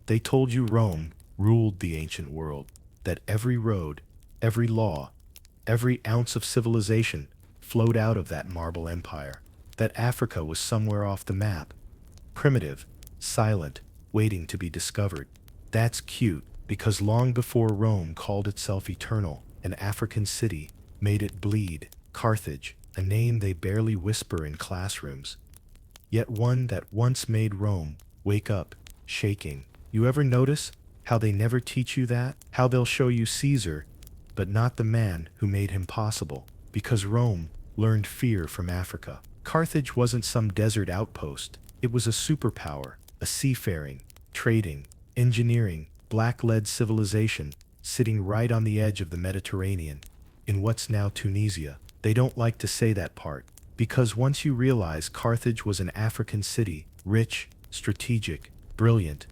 They told you Rome ruled the ancient world, that every road, every law, every ounce of civilization flowed out of that marble empire, that Africa was somewhere off the map, primitive, silent, waiting to be discovered. That's cute, because long before Rome called itself eternal, an African city made it bleed. Carthage, a name they barely whisper in classrooms, yet one that once made Rome wake up, shaking. You ever notice how they never teach you that? How they'll show you Caesar, but not the man who made him possible, because Rome learned fear from Africa. Carthage wasn't some desert outpost. It was a superpower, a seafaring, trading, engineering, black-lead civilization sitting right on the edge of the Mediterranean, in what's now Tunisia. They don't like to say that part, because once you realize Carthage was an African city, rich, strategic, brilliant,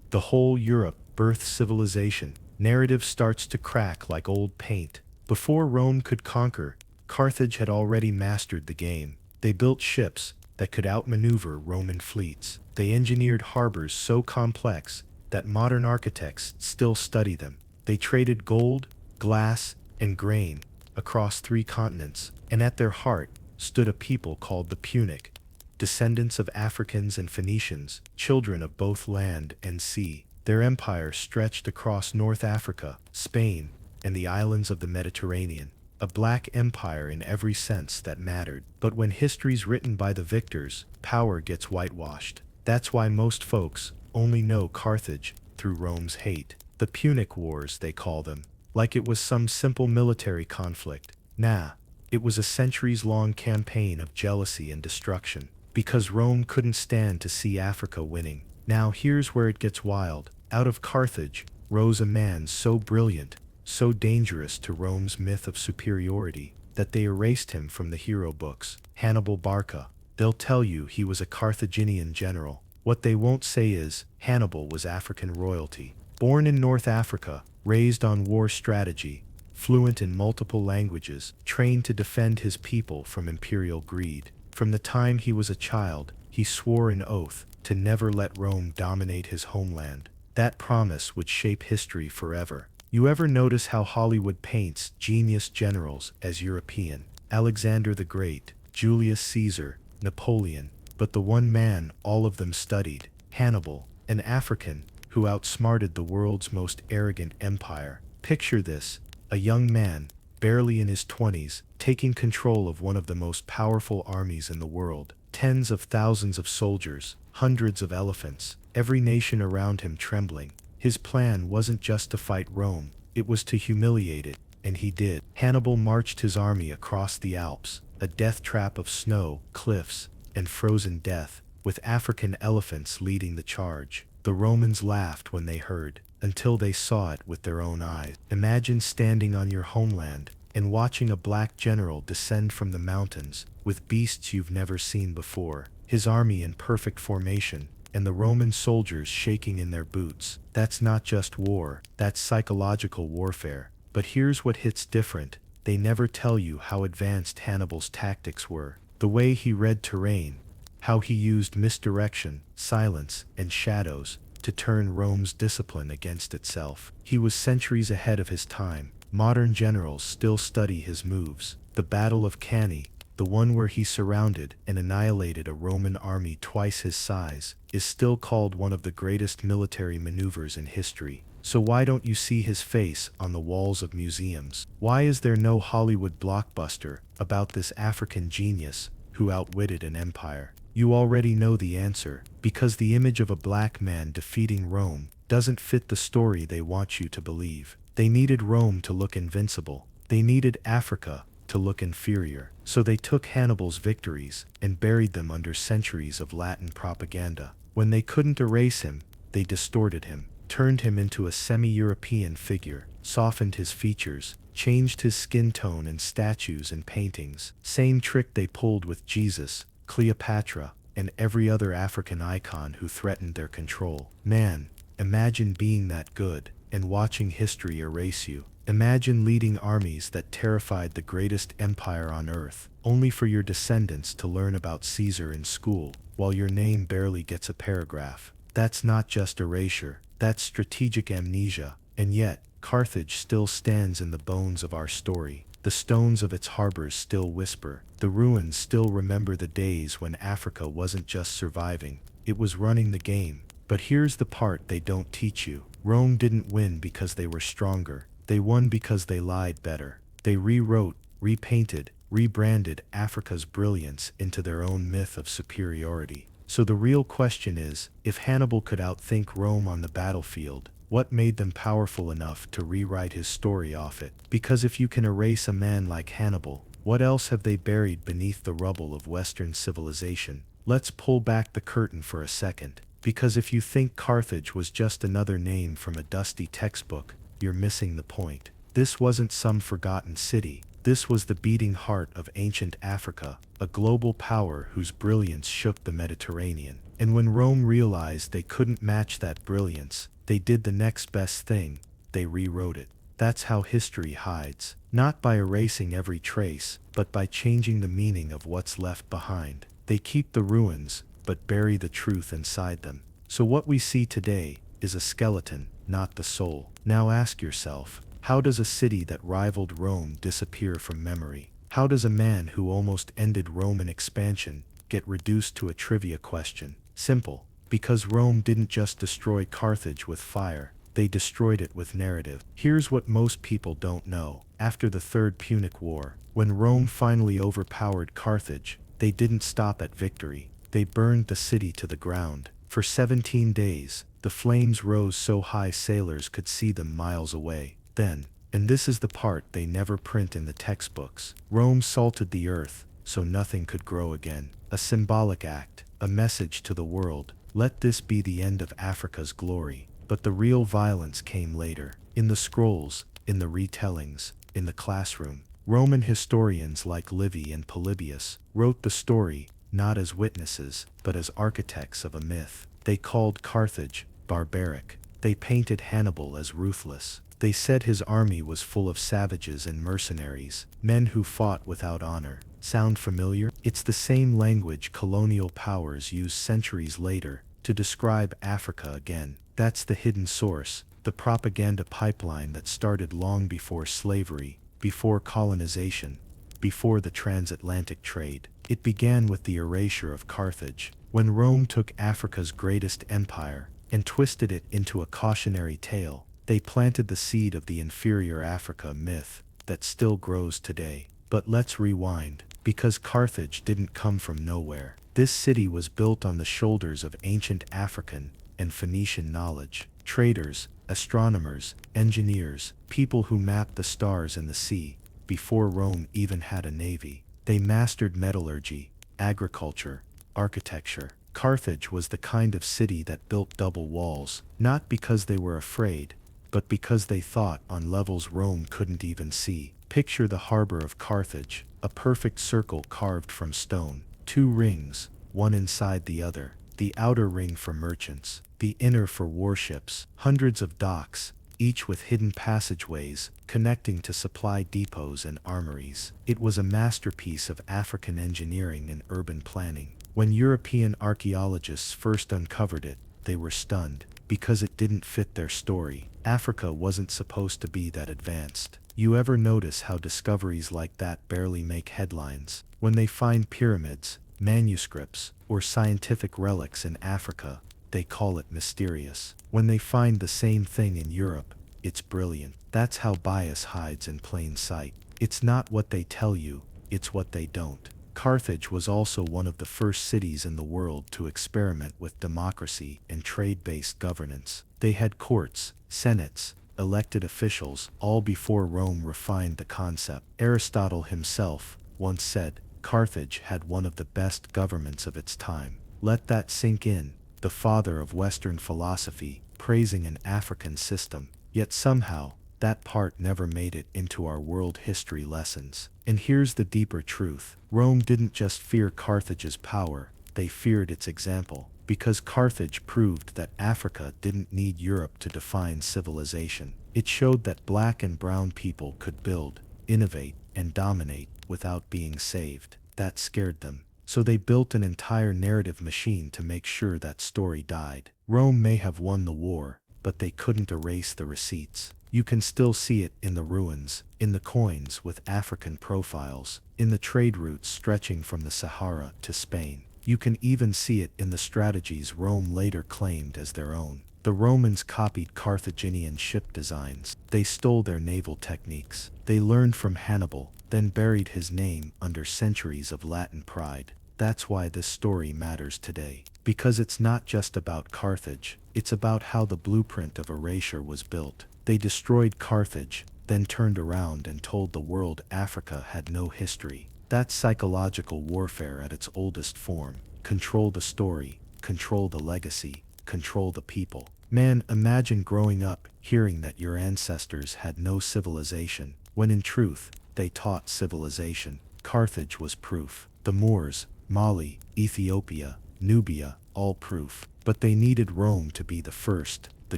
the whole Europe birthed civilization, narrative starts to crack like old paint. Before Rome could conquer, Carthage had already mastered the game. They built ships that could outmaneuver Roman fleets. They engineered harbors so complex that modern architects still study them. They traded gold, glass, and grain across 3 continents, and at their heart stood a people called the Punic, descendants of Africans and Phoenicians, children of both land and sea. Their empire stretched across North Africa, Spain, and the islands of the Mediterranean, a black empire in every sense that mattered. But when history's written by the victors, power gets whitewashed. That's why most folks only know Carthage through Rome's hate. The Punic Wars, they call them, like it was some simple military conflict. Nah, it was a centuries-long campaign of jealousy and destruction, because Rome couldn't stand to see Africa winning. Now here's where it gets wild. Out of Carthage rose a man so brilliant, so dangerous to Rome's myth of superiority, that they erased him from the hero books. Hannibal Barca. They'll tell you he was a Carthaginian general. What they won't say is, Hannibal was African royalty. Born in North Africa, raised on war strategy, fluent in multiple languages, trained to defend his people from imperial greed. From the time he was a child, he swore an oath to never let Rome dominate his homeland. That promise would shape history forever. You ever notice how Hollywood paints genius generals as European? Alexander the Great, Julius Caesar, Napoleon, but the one man all of them studied, Hannibal, an African who outsmarted the world's most arrogant empire. Picture this, a young man, barely in his 20s, taking control of one of the most powerful armies in the world. Tens of thousands of soldiers, hundreds of elephants, every nation around him trembling. His plan wasn't just to fight Rome, it was to humiliate it, and he did. Hannibal marched his army across the Alps, a death trap of snow, cliffs, and frozen death, with African elephants leading the charge. The Romans laughed when they heard, until they saw it with their own eyes. Imagine standing on your homeland and watching a black general descend from the mountains with beasts you've never seen before, his army in perfect formation, and the Roman soldiers shaking in their boots. That's not just war, that's psychological warfare. But here's what hits different. They never tell you how advanced Hannibal's tactics were, the way he read terrain, how he used misdirection, silence, and shadows to turn Rome's discipline against itself. He was centuries ahead of his time. Modern generals still study his moves. The Battle of Cannae, the one where he surrounded and annihilated a Roman army twice his size, is still called one of the greatest military maneuvers in history. So why don't you see his face on the walls of museums? Why is there no Hollywood blockbuster about this African genius who outwitted an empire? You already know the answer, because the image of a black man defeating Rome doesn't fit the story they want you to believe. They needed Rome to look invincible. They needed Africa to look inferior. So they took Hannibal's victories and buried them under centuries of Latin propaganda. When they couldn't erase him, they distorted him, turned him into a semi-European figure, softened his features, changed his skin tone in statues and paintings. Same trick they pulled with Jesus, Cleopatra, and every other African icon who threatened their control. Man, imagine being that good and watching history erase you. Imagine leading armies that terrified the greatest empire on earth, only for your descendants to learn about Caesar in school, while your name barely gets a paragraph. That's not just erasure, that's strategic amnesia. And yet, Carthage still stands in the bones of our story. The stones of its harbors still whisper. The ruins still remember the days when Africa wasn't just surviving, it was running the game. But here's the part they don't teach you. Rome didn't win because they were stronger. They won because they lied better. They rewrote, repainted, rebranded Africa's brilliance into their own myth of superiority. So the real question is, if Hannibal could outthink Rome on the battlefield, what made them powerful enough to rewrite his story off it? Because if you can erase a man like Hannibal, what else have they buried beneath the rubble of Western civilization? Let's pull back the curtain for a second. Because if you think Carthage was just another name from a dusty textbook, you're missing the point. This wasn't some forgotten city. This was the beating heart of ancient Africa, a global power whose brilliance shook the Mediterranean. And when Rome realized they couldn't match that brilliance, they did the next best thing, they rewrote it. That's how history hides, not by erasing every trace, but by changing the meaning of what's left behind. They keep the ruins, but bury the truth inside them. So what we see today is a skeleton, not the soul. Now ask yourself, how does a city that rivaled Rome disappear from memory? How does a man who almost ended Roman expansion get reduced to a trivia question? Simple. Because Rome didn't just destroy Carthage with fire, they destroyed it with narrative. Here's what most people don't know. After the Third Punic War, when Rome finally overpowered Carthage, they didn't stop at victory. They burned the city to the ground. For 17 days, the flames rose so high sailors could see them miles away. Then, and this is the part they never print in the textbooks, Rome salted the earth so nothing could grow again. A symbolic act, a message to the world. Let this be the end of Africa's glory. But the real violence came later. In the scrolls, in the retellings, in the classroom. Roman historians like Livy and Polybius wrote the story not as witnesses, but as architects of a myth. They called Carthage barbaric. They painted Hannibal as ruthless. They said his army was full of savages and mercenaries, men who fought without honor. Sound familiar? It's the same language colonial powers used centuries later to describe Africa again. That's the hidden source, the propaganda pipeline that started long before slavery, before colonization, before the transatlantic trade. It began with the erasure of Carthage, when Rome took Africa's greatest empire and twisted it into a cautionary tale. They planted the seed of the inferior Africa myth that still grows today. But let's rewind, because Carthage didn't come from nowhere. This city was built on the shoulders of ancient African and Phoenician knowledge. Traders, astronomers, engineers, people who mapped the stars and the sea. Before Rome even had a navy, they mastered metallurgy, agriculture, architecture. Carthage was the kind of city that built double walls, not because they were afraid, but because they thought on levels Rome couldn't even see. Picture the harbor of Carthage, a perfect circle carved from stone. 2 rings, one inside the other. The outer ring for merchants, the inner for warships. Hundreds of docks, each with hidden passageways connecting to supply depots and armories. It was a masterpiece of African engineering and urban planning. When European archaeologists first uncovered it, they were stunned, because it didn't fit their story. Africa wasn't supposed to be that advanced. You ever notice how discoveries like that barely make headlines? When they find pyramids, manuscripts, or scientific relics in Africa, they call it mysterious. When they find the same thing in Europe, it's brilliant. That's how bias hides in plain sight. It's not what they tell you, it's what they don't. Carthage was also one of the first cities in the world to experiment with democracy and trade-based governance. They had courts, senates, elected officials, all before Rome refined the concept. Aristotle himself once said, Carthage had one of the best governments of its time. Let that sink in, the father of Western philosophy, praising an African system. Yet somehow, that part never made it into our world history lessons. And here's the deeper truth. Rome didn't just fear Carthage's power, they feared its example. Because Carthage proved that Africa didn't need Europe to define civilization. It showed that black and brown people could build, innovate, and dominate without being saved. That scared them. so they built an entire narrative machine to make sure that story died. Rome may have won the war, but they couldn't erase the receipts. You can still see it in the ruins, in the coins with African profiles, in the trade routes stretching from the Sahara to Spain. You can even see it in the strategies Rome later claimed as their own. The Romans copied Carthaginian ship designs. They stole their naval techniques. They learned from Hannibal, then buried his name under centuries of Latin pride. That's why this story matters today. Because it's not just about Carthage, it's about how the blueprint of erasure was built. They destroyed Carthage, then turned around and told the world Africa had no history. That's psychological warfare at its oldest form. Control the story, control the legacy, control the people. Man, imagine growing up hearing that your ancestors had no civilization, when in truth, they taught civilization. Carthage was proof. The Moors, Mali, Ethiopia, Nubia, all proof. But they needed Rome to be the first, the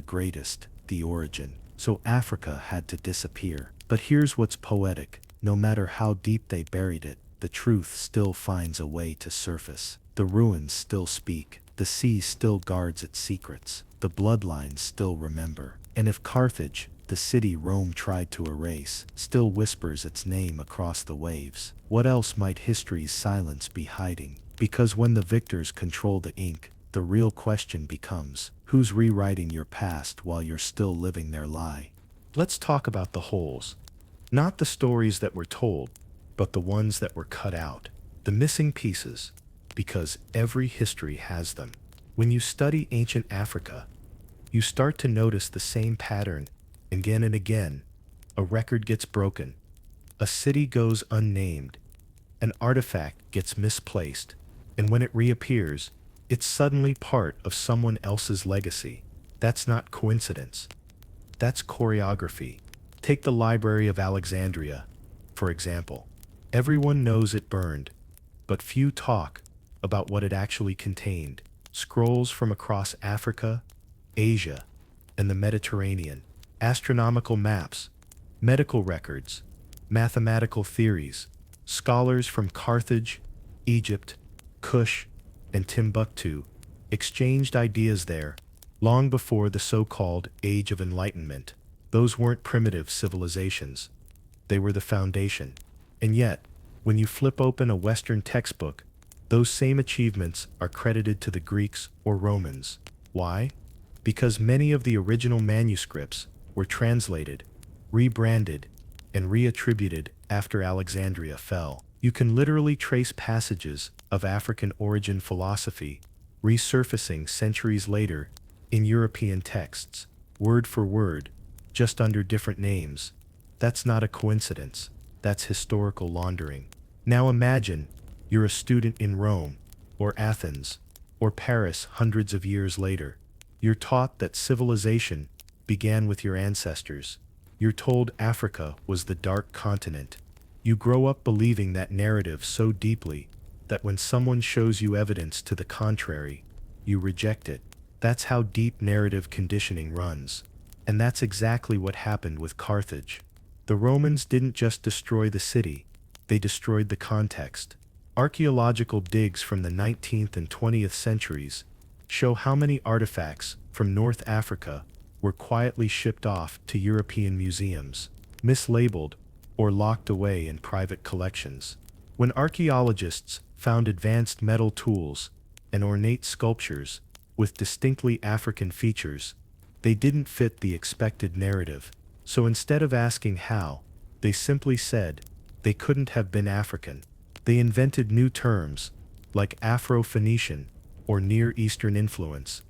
greatest, the origin. So Africa had to disappear. But here's what's poetic. No matter how deep they buried it, the truth still finds a way to surface. The ruins still speak. The sea still guards its secrets. The bloodlines still remember. And if Carthage, the city Rome tried to erase, still whispers its name across the waves, what else might history's silence be hiding? Because when the victors control the ink, the real question becomes, who's rewriting your past while you're still living their lie? Let's talk about the holes. Not the stories that were told, but the ones that were cut out. The missing pieces. Because every history has them. When you study ancient Africa, you start to notice the same pattern again and again. A record gets broken. A city goes unnamed. An artifact gets misplaced. And when it reappears, it's suddenly part of someone else's legacy. That's not coincidence. That's choreography. Take the Library of Alexandria, for example. Everyone knows it burned, but few talk about what it actually contained. Scrolls from across Africa, Asia, and the Mediterranean. Astronomical maps, medical records, mathematical theories. Scholars from Carthage, Egypt, Kush, and Timbuktu exchanged ideas there long before the so-called Age of Enlightenment. Those weren't primitive civilizations. They were the foundation. And yet, when you flip open a Western textbook, those same achievements are credited to the Greeks or Romans. Why? Because many of the original manuscripts were translated, rebranded, and reattributed after Alexandria fell. You can literally trace passages of African origin philosophy resurfacing centuries later in European texts, word for word, just under different names. That's not a coincidence. That's historical laundering. Now imagine you're a student in Rome, or Athens, or Paris hundreds of years later. You're taught that civilization began with your ancestors. You're told Africa was the dark continent. You grow up believing that narrative so deeply that when someone shows you evidence to the contrary, you reject it. That's how deep narrative conditioning runs. And that's exactly what happened with Carthage. The Romans didn't just destroy the city, they destroyed the context. Archaeological digs from the 19th and 20th centuries show how many artifacts from North Africa were quietly shipped off to European museums, mislabeled, or locked away in private collections. When archaeologists found advanced metal tools and ornate sculptures with distinctly African features, they didn't fit the expected narrative. So instead of asking how, they simply said they couldn't have been African. They invented new terms, like Afro-Phoenician or Near Eastern influence,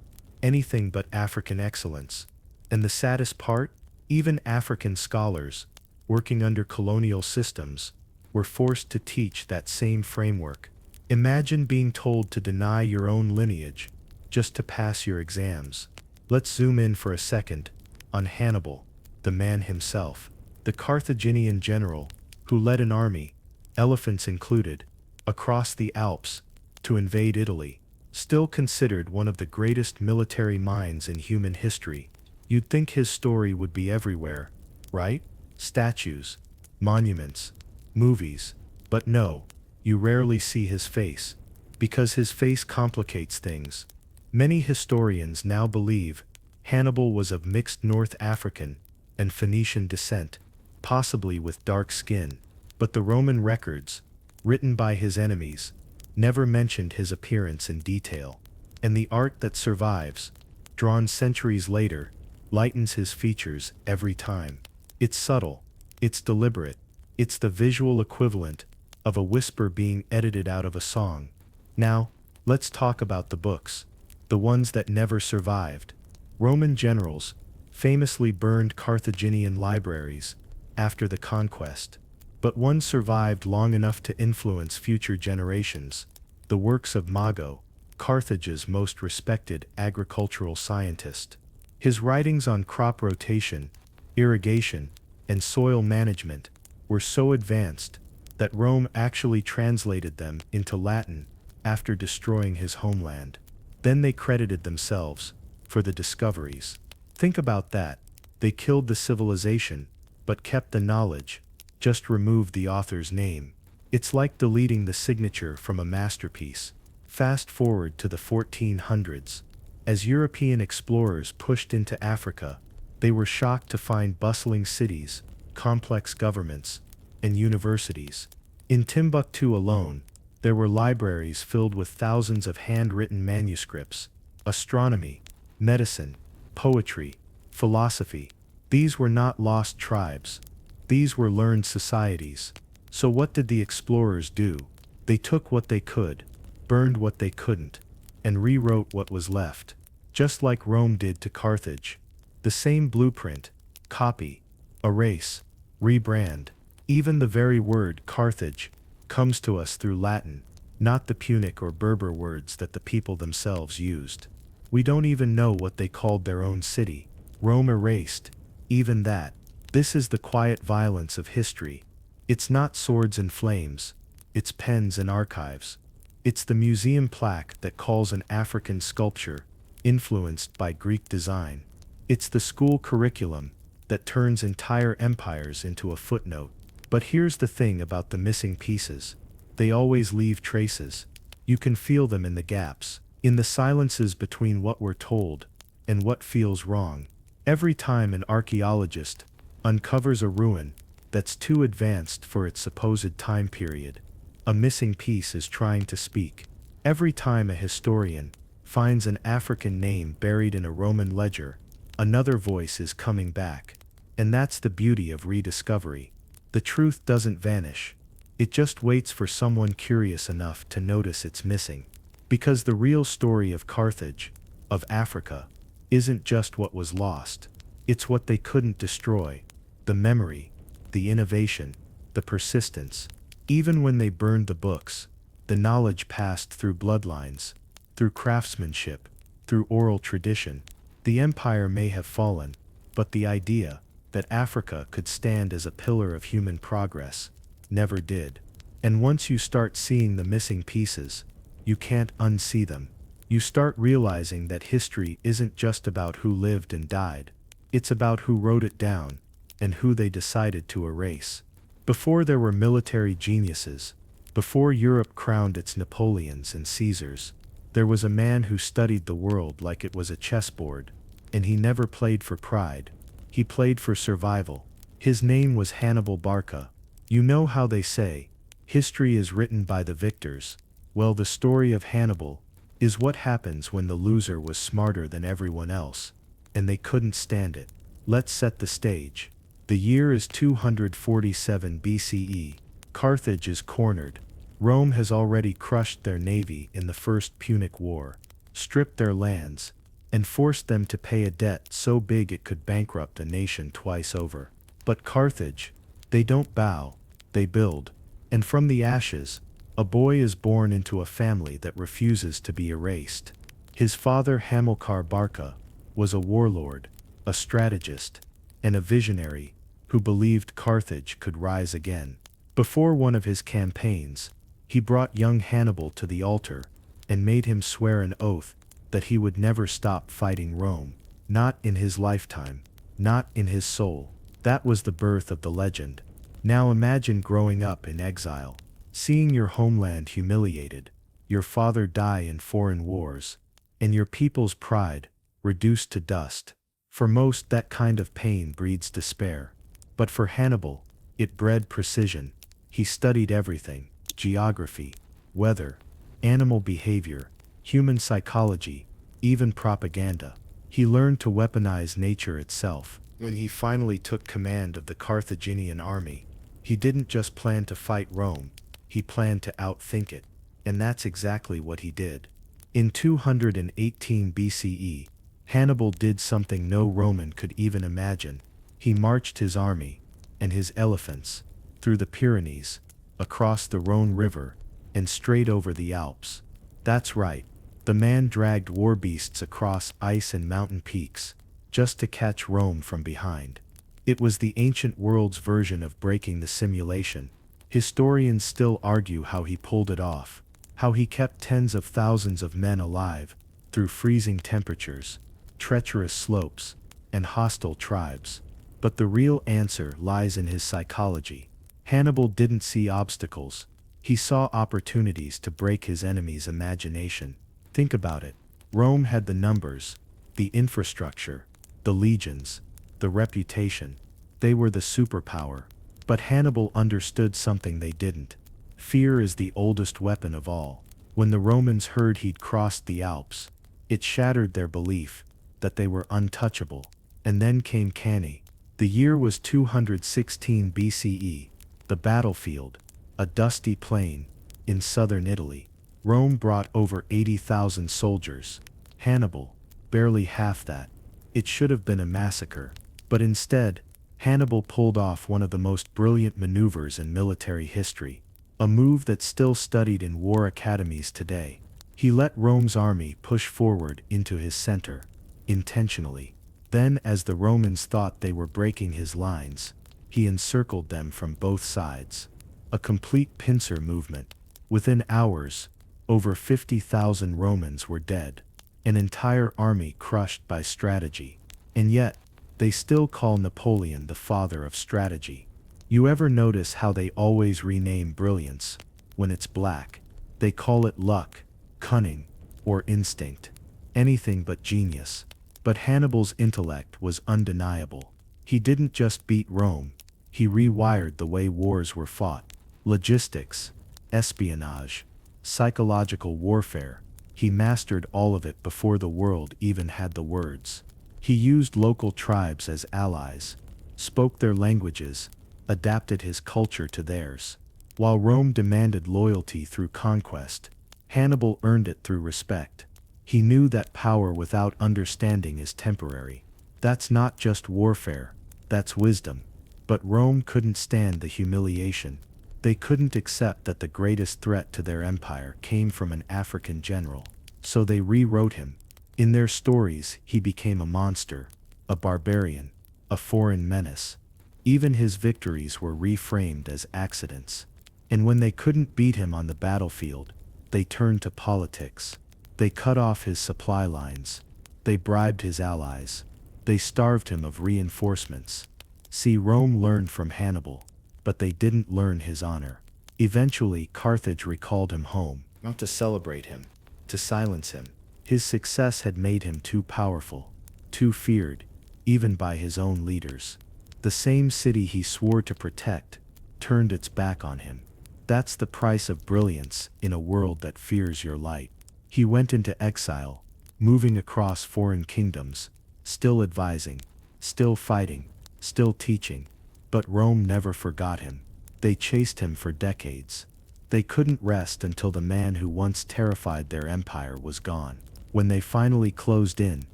anything but African excellence. And the saddest part, even African scholars, working under colonial systems, were forced to teach that same framework. Imagine being told to deny your own lineage just to pass your exams. Let's zoom in for a second on Hannibal, the man himself, the Carthaginian general who led an army, elephants included, across the Alps to invade Italy, still considered one of the greatest military minds in human history. You'd think his story would be everywhere, right? Statues, monuments, movies. But no, you rarely see his face. Because his face complicates things. Many historians now believe Hannibal was of mixed North African and Phoenician descent, possibly with dark skin, but the Roman records, written by his enemies, never mentioned his appearance in detail, and the art that survives, drawn centuries later, lightens his features every time. It's subtle, it's deliberate, it's the visual equivalent of a whisper being edited out of a song. Now, let's talk about the books, the ones that never survived. Roman generals famously burned Carthaginian libraries after the conquest, but one survived long enough to influence future generations: the works of Mago, Carthage's most respected agricultural scientist. His writings on crop rotation, irrigation, and soil management were so advanced that Rome actually translated them into Latin after destroying his homeland. Then they credited themselves for the discoveries. Think about that. They killed the civilization, but kept the knowledge, just removed the author's name. It's like deleting the signature from a masterpiece. Fast forward to the 1400s. As European explorers pushed into Africa, they were shocked to find bustling cities, complex governments, and universities. In Timbuktu alone, there were libraries filled with thousands of handwritten manuscripts. Astronomy, medicine, poetry, philosophy. These were not lost tribes. These were learned societies. So what did the explorers do? They took what they could, burned what they couldn't, and rewrote what was left. Just like Rome did to Carthage. The same blueprint: copy, erase, rebrand. Even the very word Carthage comes to us through Latin, not the Punic or Berber words that the people themselves used. We don't even know what they called their own city. Rome erased even that. This is the quiet violence of history. It's not swords and flames, it's pens and archives. It's the museum plaque that calls an African sculpture influenced by Greek design. It's the school curriculum that turns entire empires into a footnote. But here's the thing about the missing pieces: they always leave traces. You can feel them in the gaps, in the silences between what we're told and what feels wrong. Every time an archaeologist uncovers a ruin that's too advanced for its supposed time period, a missing piece is trying to speak. Every time a historian finds an African name buried in a Roman ledger, another voice is coming back. And that's the beauty of rediscovery. The truth doesn't vanish. It just waits for someone curious enough to notice it's missing. Because the real story of Carthage, of Africa, isn't just what was lost. It's what they couldn't destroy. The memory, the innovation, the persistence. Even when they burned the books, the knowledge passed through bloodlines, through craftsmanship, through oral tradition. The empire may have fallen, but the idea that Africa could stand as a pillar of human progress never did. And once you start seeing the missing pieces, you can't unsee them. You start realizing that history isn't just about who lived and died. It's about who wrote it down and who they decided to erase. Before there were military geniuses, before Europe crowned its Napoleons and Caesars, there was a man who studied the world like it was a chessboard, and he never played for pride. He played for survival. His name was Hannibal Barca. You know how they say, history is written by the victors. Well, the story of Hannibal is what happens when the loser was smarter than everyone else, and they couldn't stand it. Let's set the stage. The year is 247 BCE. Carthage is cornered. Rome has already crushed their navy in the First Punic War, stripped their lands, and forced them to pay a debt so big it could bankrupt a nation twice over. But Carthage, they don't bow, they build. And from the ashes, a boy is born into a family that refuses to be erased. His father, Hamilcar Barca, was a warlord, a strategist, and a visionary who believed Carthage could rise again. Before one of his campaigns, he brought young Hannibal to the altar and made him swear an oath that he would never stop fighting Rome. Not in his lifetime, not in his soul. That was the birth of the legend. Now imagine growing up in exile, seeing your homeland humiliated, your father die in foreign wars, and your people's pride reduced to dust. For most, that kind of pain breeds despair. But for Hannibal, it bred precision. He studied everything: geography, weather, animal behavior, human psychology, even propaganda. He learned to weaponize nature itself. When he finally took command of the Carthaginian army, he didn't just plan to fight Rome, he planned to outthink it. And that's exactly what he did. In 218 BCE, Hannibal did something no Roman could even imagine. He marched his army, and his elephants, through the Pyrenees, across the Rhone River, and straight over the Alps. That's right, the man dragged war beasts across ice and mountain peaks, just to catch Rome from behind. It was the ancient world's version of breaking the simulation. Historians still argue how he pulled it off, how he kept tens of thousands of men alive, through freezing temperatures, treacherous slopes, and hostile tribes. But the real answer lies in his psychology. Hannibal didn't see obstacles, he saw opportunities to break his enemy's imagination. Think about it. Rome had the numbers, the infrastructure, the legions, the reputation. They were the superpower. But Hannibal understood something they didn't. Fear is the oldest weapon of all. When the Romans heard he'd crossed the Alps, it shattered their belief that they were untouchable. And then came Cannae. The year was 216 BCE. The battlefield, a dusty plain, in southern Italy. Rome brought over 80,000 soldiers. Hannibal, barely half that. It should have been a massacre. But instead, Hannibal pulled off one of the most brilliant maneuvers in military history. A move that's still studied in war academies today. He let Rome's army push forward into his center, intentionally. Then, as the Romans thought they were breaking his lines, he encircled them from both sides. A complete pincer movement. Within hours, over 50,000 Romans were dead. An entire army crushed by strategy. And yet, they still call Napoleon the father of strategy. You ever notice how they always rename brilliance when it's black? They call it luck, cunning, or instinct. Anything but genius. But Hannibal's intellect was undeniable. He didn't just beat Rome, he rewired the way wars were fought. Logistics, espionage, psychological warfare. He mastered all of it before the world even had the words. He used local tribes as allies, spoke their languages, adapted his culture to theirs. While Rome demanded loyalty through conquest, Hannibal earned it through respect. He knew that power without understanding is temporary. That's not just warfare, that's wisdom. But Rome couldn't stand the humiliation. They couldn't accept that the greatest threat to their empire came from an African general. So they rewrote him. In their stories, he became a monster, a barbarian, a foreign menace. Even his victories were reframed as accidents. And when they couldn't beat him on the battlefield, they turned to politics. They cut off his supply lines. They bribed his allies. They starved him of reinforcements. See, Rome learned from Hannibal, but they didn't learn his honor. Eventually, Carthage recalled him home, not to celebrate him, to silence him. His success had made him too powerful, too feared, even by his own leaders. The same city he swore to protect turned its back on him. That's the price of brilliance in a world that fears your light. He went into exile, moving across foreign kingdoms, still advising, still fighting, still teaching. But Rome never forgot him. They chased him for decades. They couldn't rest until the man who once terrified their empire was gone. When they finally closed in,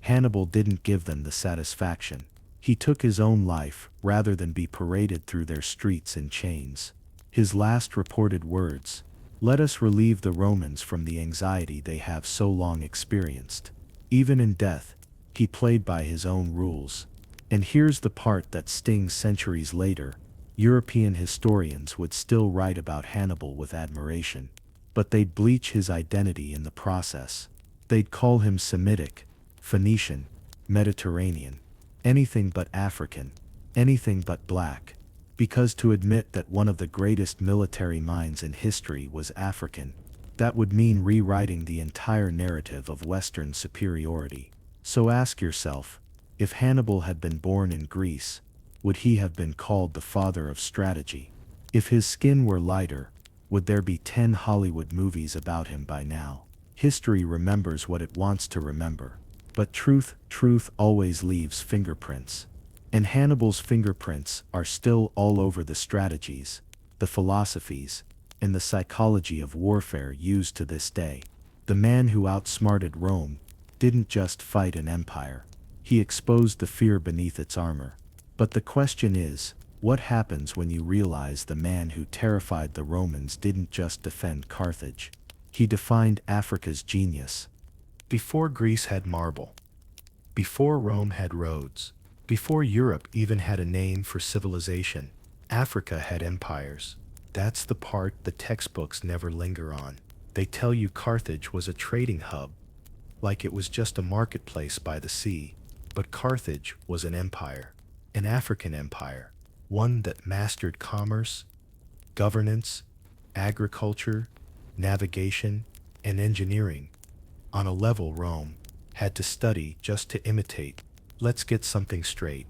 Hannibal didn't give them the satisfaction. He took his own life rather than be paraded through their streets in chains. His last reported words: "Let us relieve the Romans from the anxiety they have so long experienced." Even in death, he played by his own rules. And here's the part that stings centuries later. European historians would still write about Hannibal with admiration. But they'd bleach his identity in the process. They'd call him Semitic, Phoenician, Mediterranean, anything but African, anything but black. Because to admit that one of the greatest military minds in history was African That would mean rewriting the entire narrative of Western superiority. So ask yourself, if Hannibal had been born in Greece, would he have been called the father of strategy? If his skin were lighter, would there be 10 Hollywood movies about him by now? History remembers what it wants to remember. But truth always leaves fingerprints. And Hannibal's fingerprints are still all over the strategies, the philosophies, and the psychology of warfare used to this day. The man who outsmarted Rome didn't just fight an empire. He exposed the fear beneath its armor. But the question is, what happens when you realize the man who terrified the Romans didn't just defend Carthage? He defined Africa's genius. Before Greece had marble, before Rome had roads, before Europe even had a name for civilization, Africa had empires. That's the part the textbooks never linger on. They tell you Carthage was a trading hub, like it was just a marketplace by the sea. But Carthage was an empire, an African empire, one that mastered commerce, governance, agriculture, navigation, and engineering on a level Rome had to study just to imitate. Let's get something straight.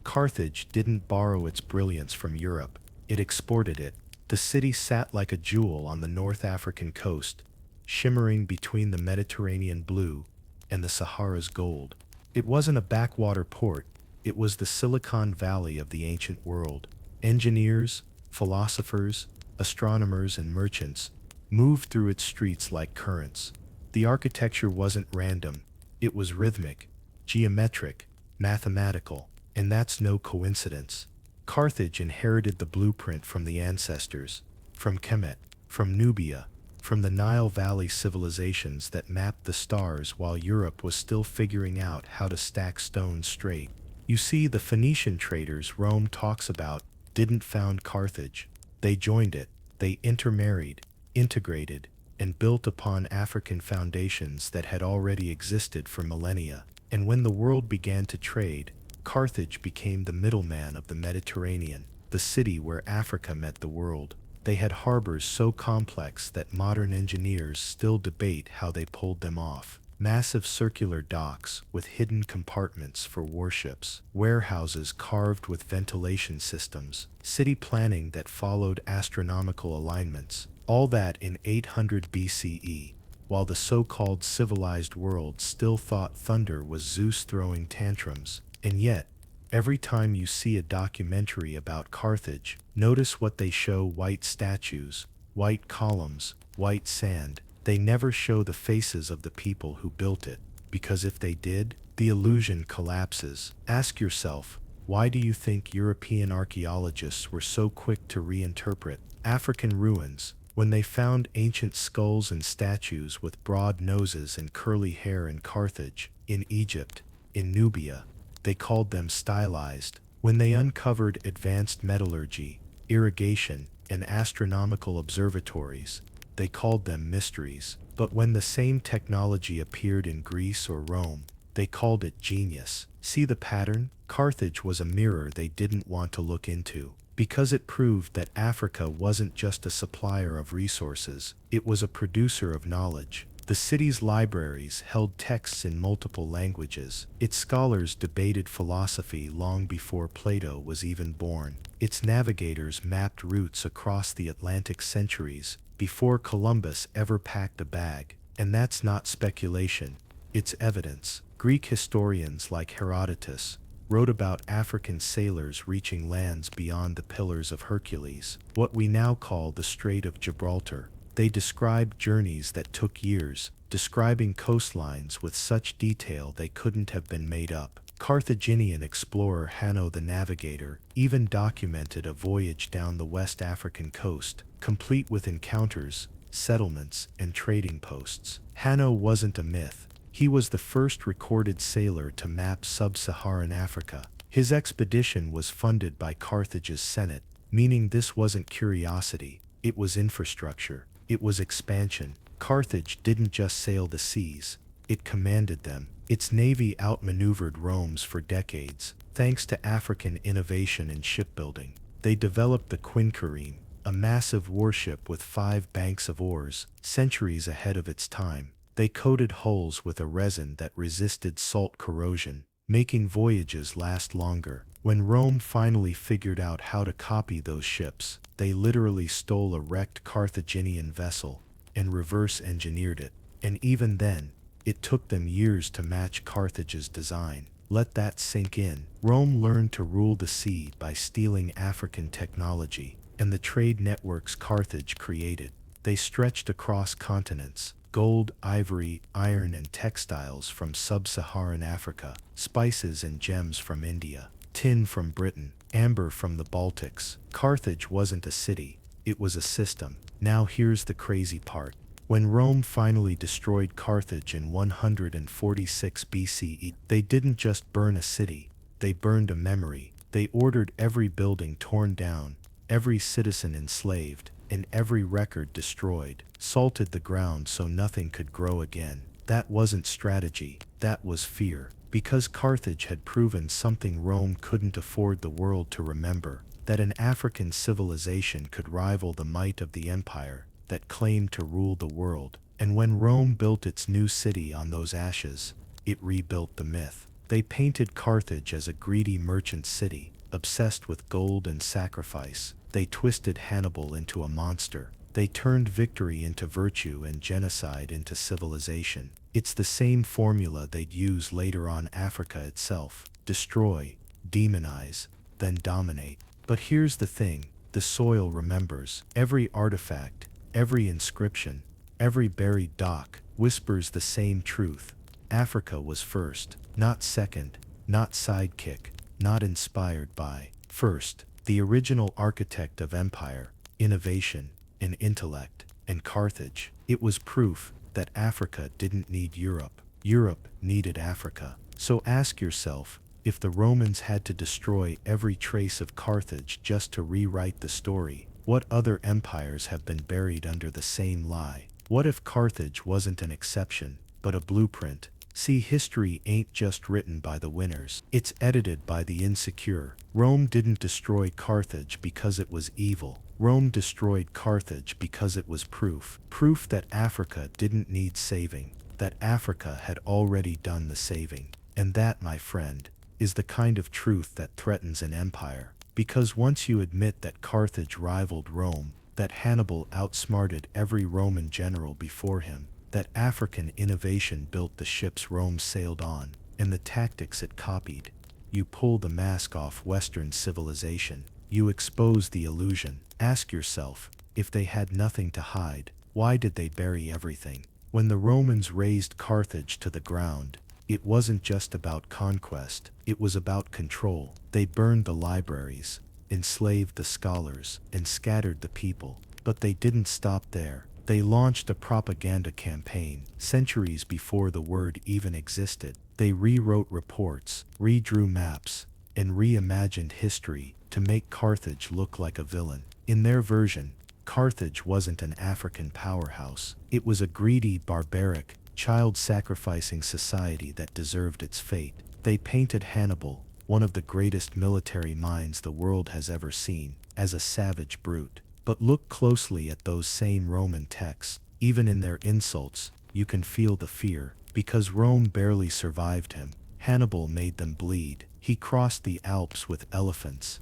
Carthage didn't borrow its brilliance from Europe, it exported it. The city sat like a jewel on the North African coast, shimmering between the Mediterranean blue and the Sahara's gold. It wasn't a backwater port, it was the Silicon Valley of the ancient world. Engineers, philosophers, astronomers, and merchants moved through its streets like currents. The architecture wasn't random, it was rhythmic, geometric, mathematical, and that's no coincidence. Carthage inherited the blueprint from the ancestors, from Kemet, from Nubia, from the Nile Valley civilizations that mapped the stars while Europe was still figuring out how to stack stones straight. You see, the Phoenician traders Rome talks about didn't found Carthage. They joined it, they intermarried, integrated, and built upon African foundations that had already existed for millennia. And when the world began to trade, Carthage became the middleman of the Mediterranean, the city where Africa met the world. They had harbors so complex that modern engineers still debate how they pulled them off. Massive circular docks with hidden compartments for warships, warehouses carved with ventilation systems, city planning that followed astronomical alignments, all that in 800 BCE, while the so-called civilized world still thought thunder was Zeus throwing tantrums. And yet, every time you see a documentary about Carthage, notice what they show: white statues, white columns, white sand. They never show the faces of the people who built it, because if they did, the illusion collapses. Ask yourself, why do you think European archaeologists were so quick to reinterpret African ruins when they found ancient skulls and statues with broad noses and curly hair in Carthage, in Egypt, in Nubia? They called them stylized. When they uncovered advanced metallurgy, irrigation, and astronomical observatories, they called them mysteries. But when the same technology appeared in Greece or Rome, they called it genius. See the pattern? Carthage was a mirror they didn't want to look into, because it proved that Africa wasn't just a supplier of resources, it was a producer of knowledge. The city's libraries held texts in multiple languages. Its scholars debated philosophy long before Plato was even born. Its navigators mapped routes across the Atlantic centuries before Columbus ever packed a bag. And that's not speculation, it's evidence. Greek historians like Herodotus wrote about African sailors reaching lands beyond the Pillars of Hercules, what we now call the Strait of Gibraltar. They described journeys that took years, describing coastlines with such detail they couldn't have been made up. Carthaginian explorer Hanno the Navigator even documented a voyage down the West African coast, complete with encounters, settlements, and trading posts. Hanno wasn't a myth. He was the first recorded sailor to map sub-Saharan Africa. His expedition was funded by Carthage's Senate, meaning this wasn't curiosity, it was infrastructure. It was expansion. Carthage didn't just sail the seas, it commanded them. Its navy outmaneuvered Rome's for decades, thanks to African innovation in shipbuilding. They developed the quinquereme, a massive warship with 5 banks of oars, centuries ahead of its time. They coated hulls with a resin that resisted salt corrosion, making voyages last longer. When Rome finally figured out how to copy those ships, they literally stole a wrecked Carthaginian vessel and reverse engineered it. And even then, it took them years to match Carthage's design. Let that sink in. Rome learned to rule the sea by stealing African technology and the trade networks Carthage created. They stretched across continents: gold, ivory, iron, and textiles from sub-Saharan Africa, spices and gems from India, tin from Britain, amber from the Baltics. Carthage wasn't a city, it was a system. Now here's the crazy part. When Rome finally destroyed Carthage in 146 BCE, they didn't just burn a city, they burned a memory. They ordered every building torn down, every citizen enslaved, and every record destroyed, salted the ground so nothing could grow again. That wasn't strategy, that was fear. Because Carthage had proven something Rome couldn't afford the world to remember, that an African civilization could rival the might of the empire that claimed to rule the world. And when Rome built its new city on those ashes, it rebuilt the myth. They painted Carthage as a greedy merchant city, obsessed with gold and sacrifice. They twisted Hannibal into a monster. They turned victory into virtue and genocide into civilization. It's the same formula they'd use later on Africa itself: destroy, demonize, then dominate. But here's the thing, the soil remembers. Every artifact, every inscription, every buried dock whispers the same truth. Africa was first, not second, not sidekick, not inspired by. First, the original architect of empire, innovation, and intellect. And Carthage, it was proof that Africa didn't need Europe. Europe needed Africa. So ask yourself, if the Romans had to destroy every trace of Carthage just to rewrite the story, what other empires have been buried under the same lie? What if Carthage wasn't an exception, but a blueprint? See, history ain't just written by the winners, it's edited by the insecure. Rome didn't destroy Carthage because it was evil. Rome destroyed Carthage because it was proof. Proof that Africa didn't need saving, that Africa had already done the saving. And that, my friend, is the kind of truth that threatens an empire. Because once you admit that Carthage rivaled Rome, that Hannibal outsmarted every Roman general before him, that African innovation built the ships Rome sailed on, and the tactics it copied, you pull the mask off Western civilization. You expose the illusion. Ask yourself, if they had nothing to hide, why did they bury everything? When the Romans razed Carthage to the ground, it wasn't just about conquest, it was about control. They burned the libraries, enslaved the scholars, and scattered the people. But they didn't stop there. They launched a propaganda campaign centuries before the word even existed. They rewrote reports, redrew maps, and reimagined history to make Carthage look like a villain. In their version, Carthage wasn't an African powerhouse. It was a greedy, barbaric, child-sacrificing society that deserved its fate. They painted Hannibal, one of the greatest military minds the world has ever seen, as a savage brute. But look closely at those same Roman texts. Even in their insults, you can feel the fear. Because Rome barely survived him, Hannibal made them bleed. He crossed the Alps with elephants,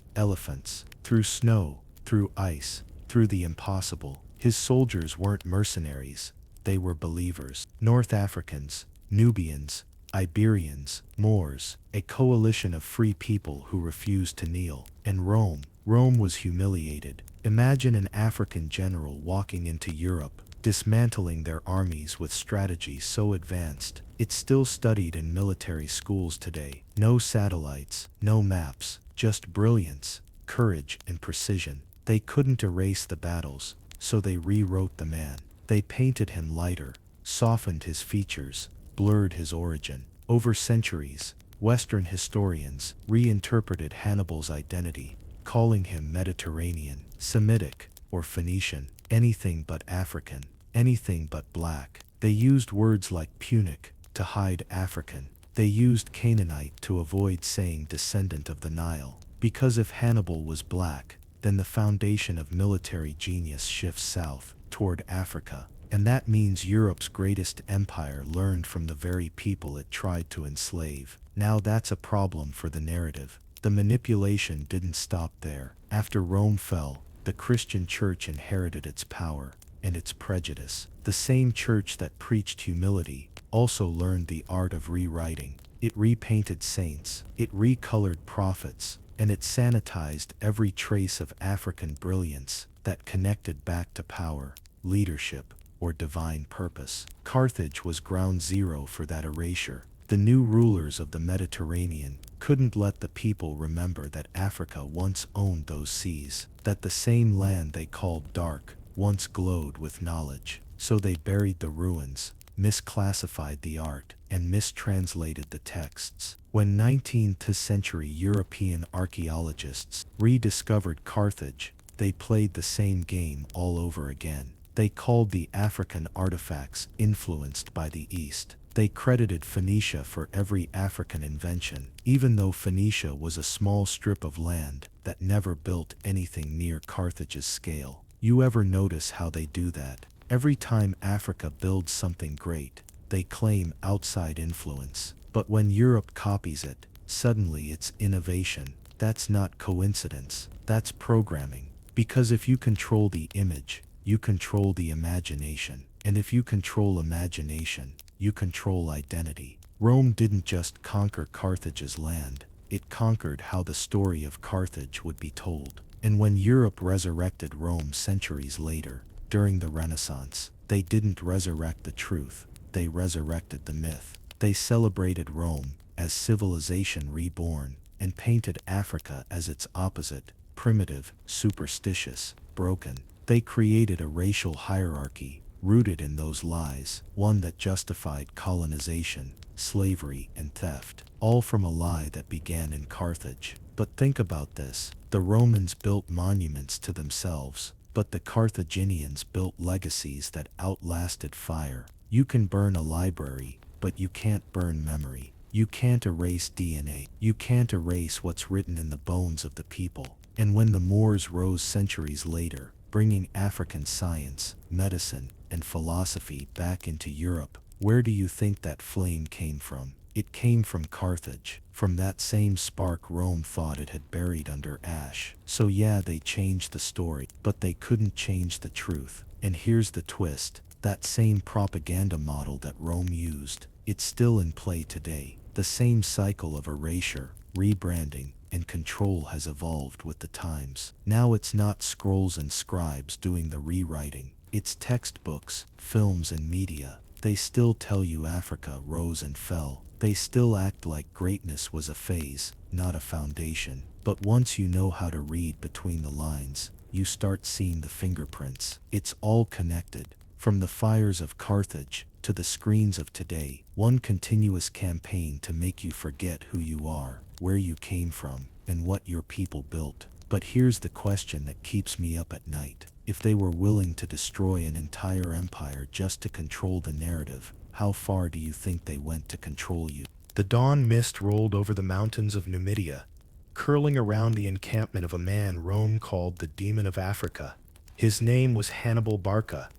through snow, through ice, through the impossible. His soldiers weren't mercenaries, they were believers. North Africans, Nubians, Iberians, Moors, a coalition of free people who refused to kneel. And Rome was humiliated. Imagine an African general walking into Europe, dismantling their armies with strategy so advanced, it's still studied in military schools today. No satellites, no maps, just brilliance, courage, and precision. They couldn't erase the battles, so they rewrote the man. They painted him lighter, softened his features, blurred his origin. Over centuries, Western historians reinterpreted Hannibal's identity, calling him Mediterranean, Semitic, or Phoenician, anything but African, anything but black. They used words like Punic to hide African. They used Canaanite to avoid saying descendant of the Nile. Because if Hannibal was black, then the foundation of military genius shifts south, toward Africa. And that means Europe's greatest empire learned from the very people it tried to enslave. Now that's a problem for the narrative. The manipulation didn't stop there. After Rome fell, the Christian church inherited its power and its prejudice. The same church that preached humility also learned the art of rewriting. It repainted saints, it recolored prophets, and it sanitized every trace of African brilliance that connected back to power, leadership, or divine purpose. Carthage was ground zero for that erasure. The new rulers of the Mediterranean couldn't let the people remember that Africa once owned those seas, that the same land they called dark once glowed with knowledge. So they buried the ruins, misclassified the art, and mistranslated the texts. When 19th century European archaeologists rediscovered Carthage, they played the same game all over again. They called the African artifacts influenced by the East. They credited Phoenicia for every African invention, even though Phoenicia was a small strip of land that never built anything near Carthage's scale. You ever notice how they do that? Every time Africa builds something great, they claim outside influence. But when Europe copies it, suddenly it's innovation. That's not coincidence, that's programming. Because if you control the image, you control the imagination. And if you control imagination, you control identity. Rome didn't just conquer Carthage's land, it conquered how the story of Carthage would be told. And when Europe resurrected Rome centuries later, during the Renaissance, they didn't resurrect the truth, they resurrected the myth. They celebrated Rome as civilization reborn, and painted Africa as its opposite, primitive, superstitious, broken. They created a racial hierarchy rooted in those lies, one that justified colonization, slavery, and theft, all from a lie that began in Carthage. But think about this. The Romans built monuments to themselves, but the Carthaginians built legacies that outlasted fire. You can burn a library, but you can't burn memory. You can't erase DNA. You can't erase what's written in the bones of the people. And when the Moors rose centuries later, bringing African science, medicine, and philosophy back into Europe, where do you think that flame came from? It came from Carthage, from that same spark Rome thought it had buried under ash. So yeah, they changed the story, but they couldn't change the truth. And here's the twist. That same propaganda model that Rome used, it's still in play today. The same cycle of erasure, rebranding, and control has evolved with the times. Now it's not scrolls and scribes doing the rewriting. It's textbooks, films, and media. They still tell you Africa rose and fell. They still act like greatness was a phase, not a foundation. But once you know how to read between the lines, you start seeing the fingerprints. It's all connected. From the fires of Carthage to the screens of today, one continuous campaign to make you forget who you are, where you came from, and what your people built. But here's the question that keeps me up at night. If they were willing to destroy an entire empire just to control the narrative, how far do you think they went to control you? The dawn mist rolled over the mountains of Numidia, curling around the encampment of a man Rome called the Demon of Africa. His name was Hannibal Barca,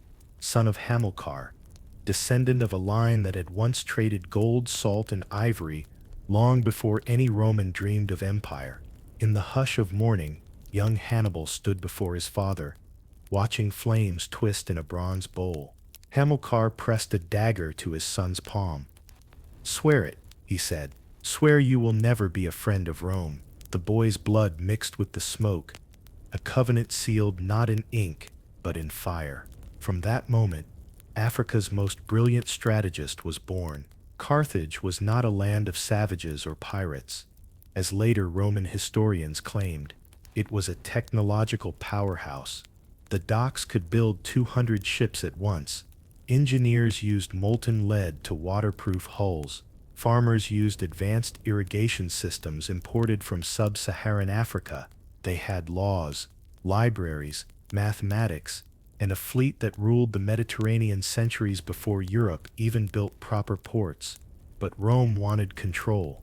son of Hamilcar, descendant of a line that had once traded gold, salt, and ivory long before any Roman dreamed of empire. In the hush of morning, young Hannibal stood before his father, watching flames twist in a bronze bowl. Hamilcar pressed a dagger to his son's palm. "Swear it," he said. "Swear you will never be a friend of Rome." The boy's blood mixed with the smoke, a covenant sealed not in ink, but in fire. From that moment, Africa's most brilliant strategist was born. Carthage was not a land of savages or pirates, as later Roman historians claimed. It was a technological powerhouse. The docks could build 200 ships at once. Engineers used molten lead to waterproof hulls. Farmers used advanced irrigation systems imported from sub-Saharan Africa. They had laws, libraries, mathematics, and a fleet that ruled the Mediterranean centuries before Europe even built proper ports. But Rome wanted control.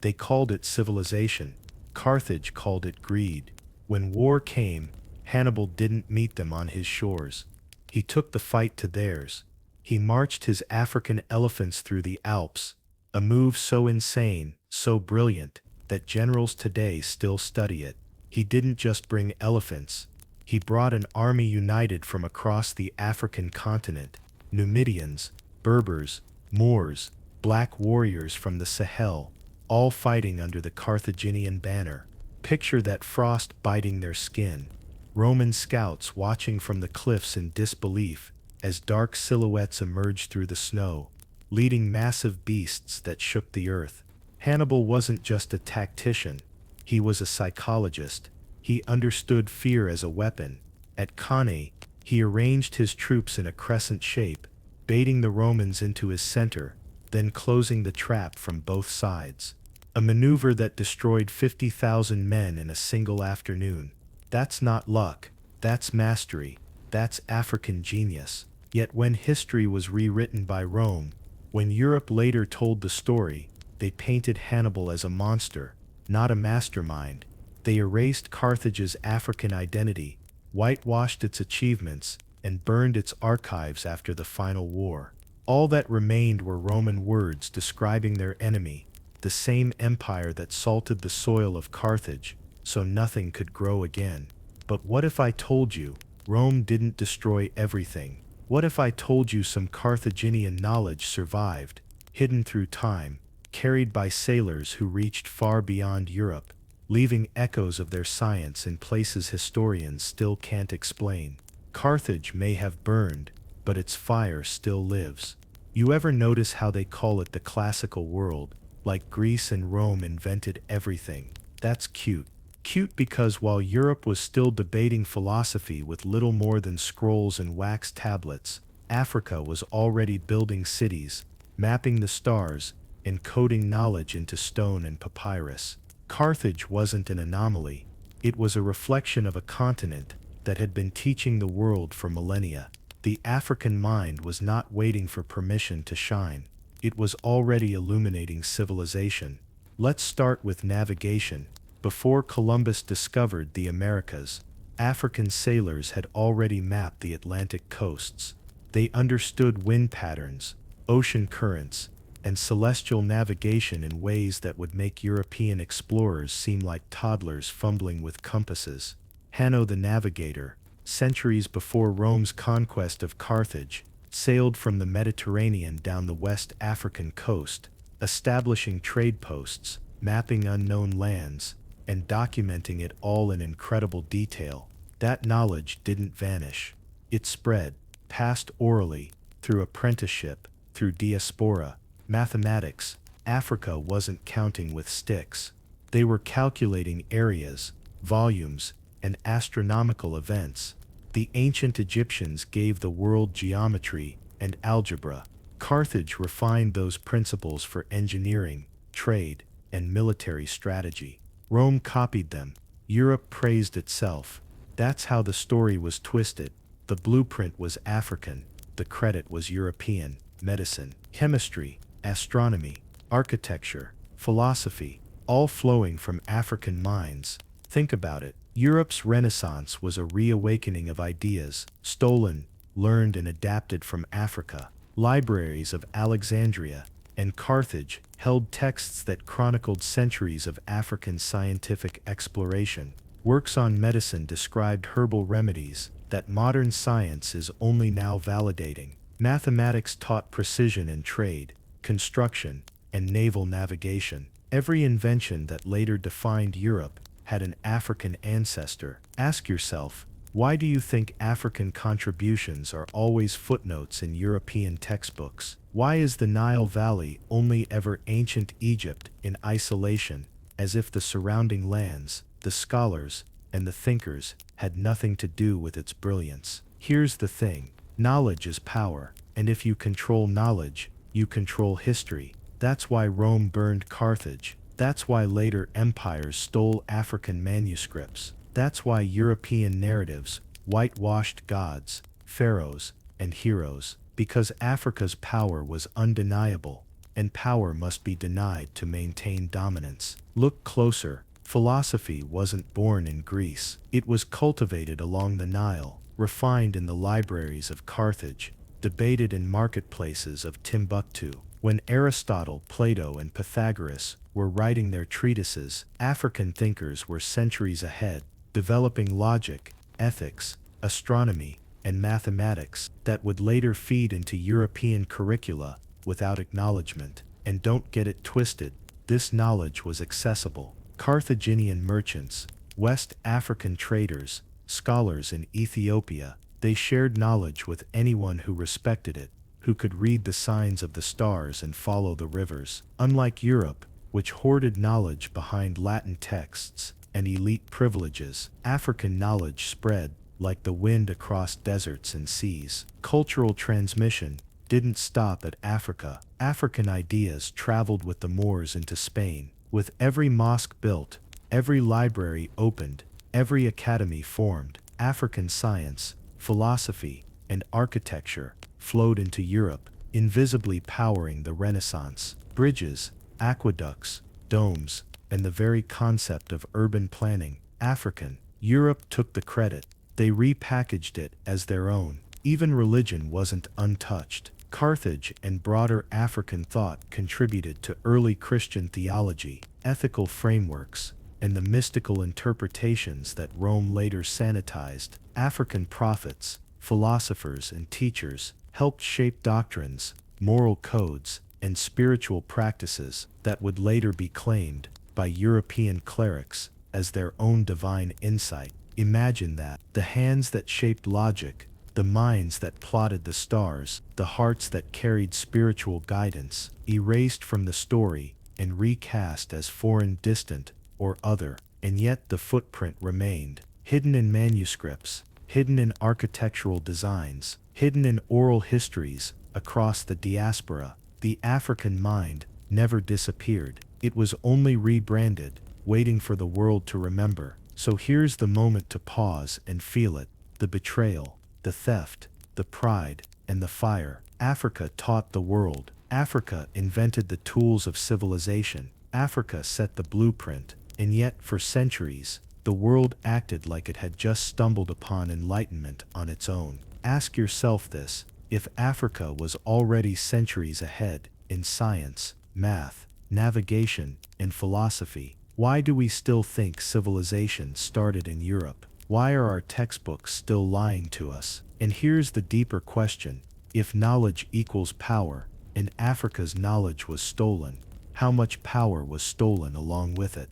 They called it civilization. Carthage called it greed. When war came, Hannibal didn't meet them on his shores. He took the fight to theirs. He marched his African elephants through the Alps, a move so insane, so brilliant, that generals today still study it. He didn't just bring elephants. He brought an army united from across the African continent: Numidians, Berbers, Moors, black warriors from the Sahel, all fighting under the Carthaginian banner. Picture that frost biting their skin. Roman scouts watching from the cliffs in disbelief as dark silhouettes emerged through the snow, leading massive beasts that shook the earth. Hannibal wasn't just a tactician, he was a psychologist. He understood fear as a weapon. At Cannae, he arranged his troops in a crescent shape, baiting the Romans into his center, then closing the trap from both sides. A maneuver that destroyed 50,000 men in a single afternoon. That's not luck, that's mastery, that's African genius. Yet when history was rewritten by Rome, when Europe later told the story, they painted Hannibal as a monster, not a mastermind. They erased Carthage's African identity, whitewashed its achievements, and burned its archives after the final war. All that remained were Roman words describing their enemy, the same empire that salted the soil of Carthage, so nothing could grow again. But what if I told you, Rome didn't destroy everything? What if I told you some Carthaginian knowledge survived, hidden through time, carried by sailors who reached far beyond Europe, leaving echoes of their science in places historians still can't explain? Carthage may have burned, but its fire still lives. You ever notice how they call it the classical world, like Greece and Rome invented everything? That's cute. Cute because while Europe was still debating philosophy with little more than scrolls and wax tablets, Africa was already building cities, mapping the stars, and coding knowledge into stone and papyrus. Carthage wasn't an anomaly. It was a reflection of a continent that had been teaching the world for millennia. The African mind was not waiting for permission to shine. It was already illuminating civilization. Let's start with navigation. Before Columbus discovered the Americas, African sailors had already mapped the Atlantic coasts. They understood wind patterns, ocean currents, and celestial navigation in ways that would make European explorers seem like toddlers fumbling with compasses. Hanno the Navigator, centuries before Rome's conquest of Carthage, sailed from the Mediterranean down the West African coast, establishing trade posts, mapping unknown lands, and documenting it all in incredible detail. That knowledge didn't vanish. It spread, passed orally, through apprenticeship, through diaspora, mathematics. Africa wasn't counting with sticks. They were calculating areas, volumes, and astronomical events. The ancient Egyptians gave the world geometry and algebra. Carthage refined those principles for engineering, trade, and military strategy. Rome copied them. Europe praised itself. That's how the story was twisted. The blueprint was African, the credit was European. Medicine, chemistry, astronomy, architecture, philosophy, all flowing from African minds. Think about it. Europe's Renaissance was a reawakening of ideas, stolen, learned, and adapted from Africa. Libraries of Alexandria and Carthage held texts that chronicled centuries of African scientific exploration. Works on medicine described herbal remedies that modern science is only now validating. Mathematics taught precision in trade, construction, and naval navigation. Every invention that later defined Europe had an African ancestor. Ask yourself, why do you think African contributions are always footnotes in European textbooks? Why is the Nile Valley only ever ancient Egypt in isolation, as if the surrounding lands, the scholars, and the thinkers had nothing to do with its brilliance? Here's the thing. Knowledge is power, and if you control knowledge, you control history. That's why Rome burned Carthage. That's why later empires stole African manuscripts. That's why European narratives whitewashed gods, pharaohs, and heroes. Because Africa's power was undeniable, and power must be denied to maintain dominance. Look closer. Philosophy wasn't born in Greece. It was cultivated along the Nile, refined in the libraries of Carthage, debated in marketplaces of Timbuktu. When Aristotle, Plato, and Pythagoras were writing their treatises, African thinkers were centuries ahead, developing logic, ethics, astronomy, and mathematics that would later feed into European curricula without acknowledgement. And don't get it twisted, this knowledge was accessible. Carthaginian merchants, West African traders, scholars in Ethiopia, they shared knowledge with anyone who respected it, who could read the signs of the stars and follow the rivers. Unlike Europe, which hoarded knowledge behind Latin texts and elite privileges, African knowledge spread like the wind across deserts and seas. Cultural transmission didn't stop at Africa. African ideas traveled with the Moors into Spain. With every mosque built, every library opened, every academy formed, African science, philosophy, and architecture flowed into Europe, invisibly powering the Renaissance. Bridges, aqueducts, domes, and the very concept of urban planning, African. Europe took the credit. They repackaged it as their own. Even religion wasn't untouched. Carthage and broader African thought contributed to early Christian theology, ethical frameworks, and the mystical interpretations that Rome later sanitized. African prophets, philosophers, and teachers helped shape doctrines, moral codes, and spiritual practices that would later be claimed by European clerics as their own divine insight. Imagine that. The hands that shaped logic, the minds that plotted the stars, the hearts that carried spiritual guidance, erased from the story and recast as foreign, distant, or other, and yet the footprint remained, hidden in manuscripts, hidden in architectural designs, hidden in oral histories across the diaspora. The African mind never disappeared. It was only rebranded, waiting for the world to remember. So here's the moment to pause and feel it. The betrayal, the theft, the pride, and the fire. Africa taught the world. Africa invented the tools of civilization. Africa set the blueprint. And yet, for centuries, the world acted like it had just stumbled upon enlightenment on its own. Ask yourself this: if Africa was already centuries ahead in science, math, navigation, and philosophy, why do we still think civilization started in Europe? Why are our textbooks still lying to us? And here's the deeper question: if knowledge equals power, and Africa's knowledge was stolen, how much power was stolen along with it?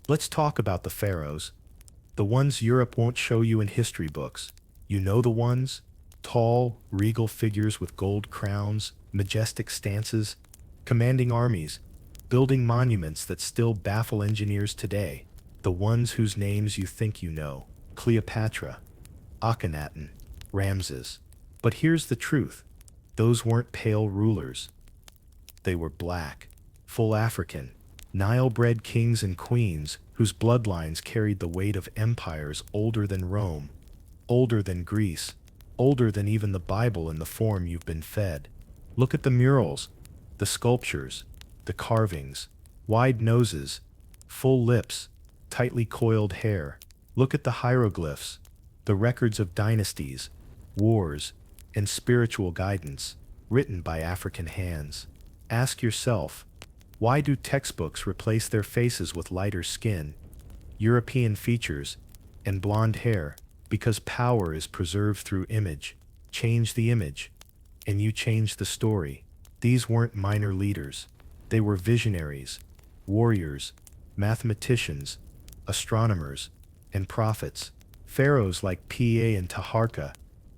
Let's talk about the pharaohs. The ones Europe won't show you in history books. You know the ones? Tall, regal figures with gold crowns, majestic stances, commanding armies, building monuments that still baffle engineers today. The ones whose names you think you know: Cleopatra, Akhenaten, Ramses. But here's the truth: those weren't pale rulers. They were black, full African, Nile-bred kings and queens whose bloodlines carried the weight of empires older than Rome, older than Greece, older than even the Bible in the form you've been fed. Look at the murals, the sculptures, the carvings, wide noses, full lips, tightly coiled hair. Look at the hieroglyphs, the records of dynasties, wars, and spiritual guidance, written by African hands. Ask yourself, why do textbooks replace their faces with lighter skin, European features, and blonde hair? Because power is preserved through image. Change the image, and you change the story. These weren't minor leaders. They were visionaries, warriors, mathematicians, astronomers, and prophets. Pharaohs like Pa and Taharka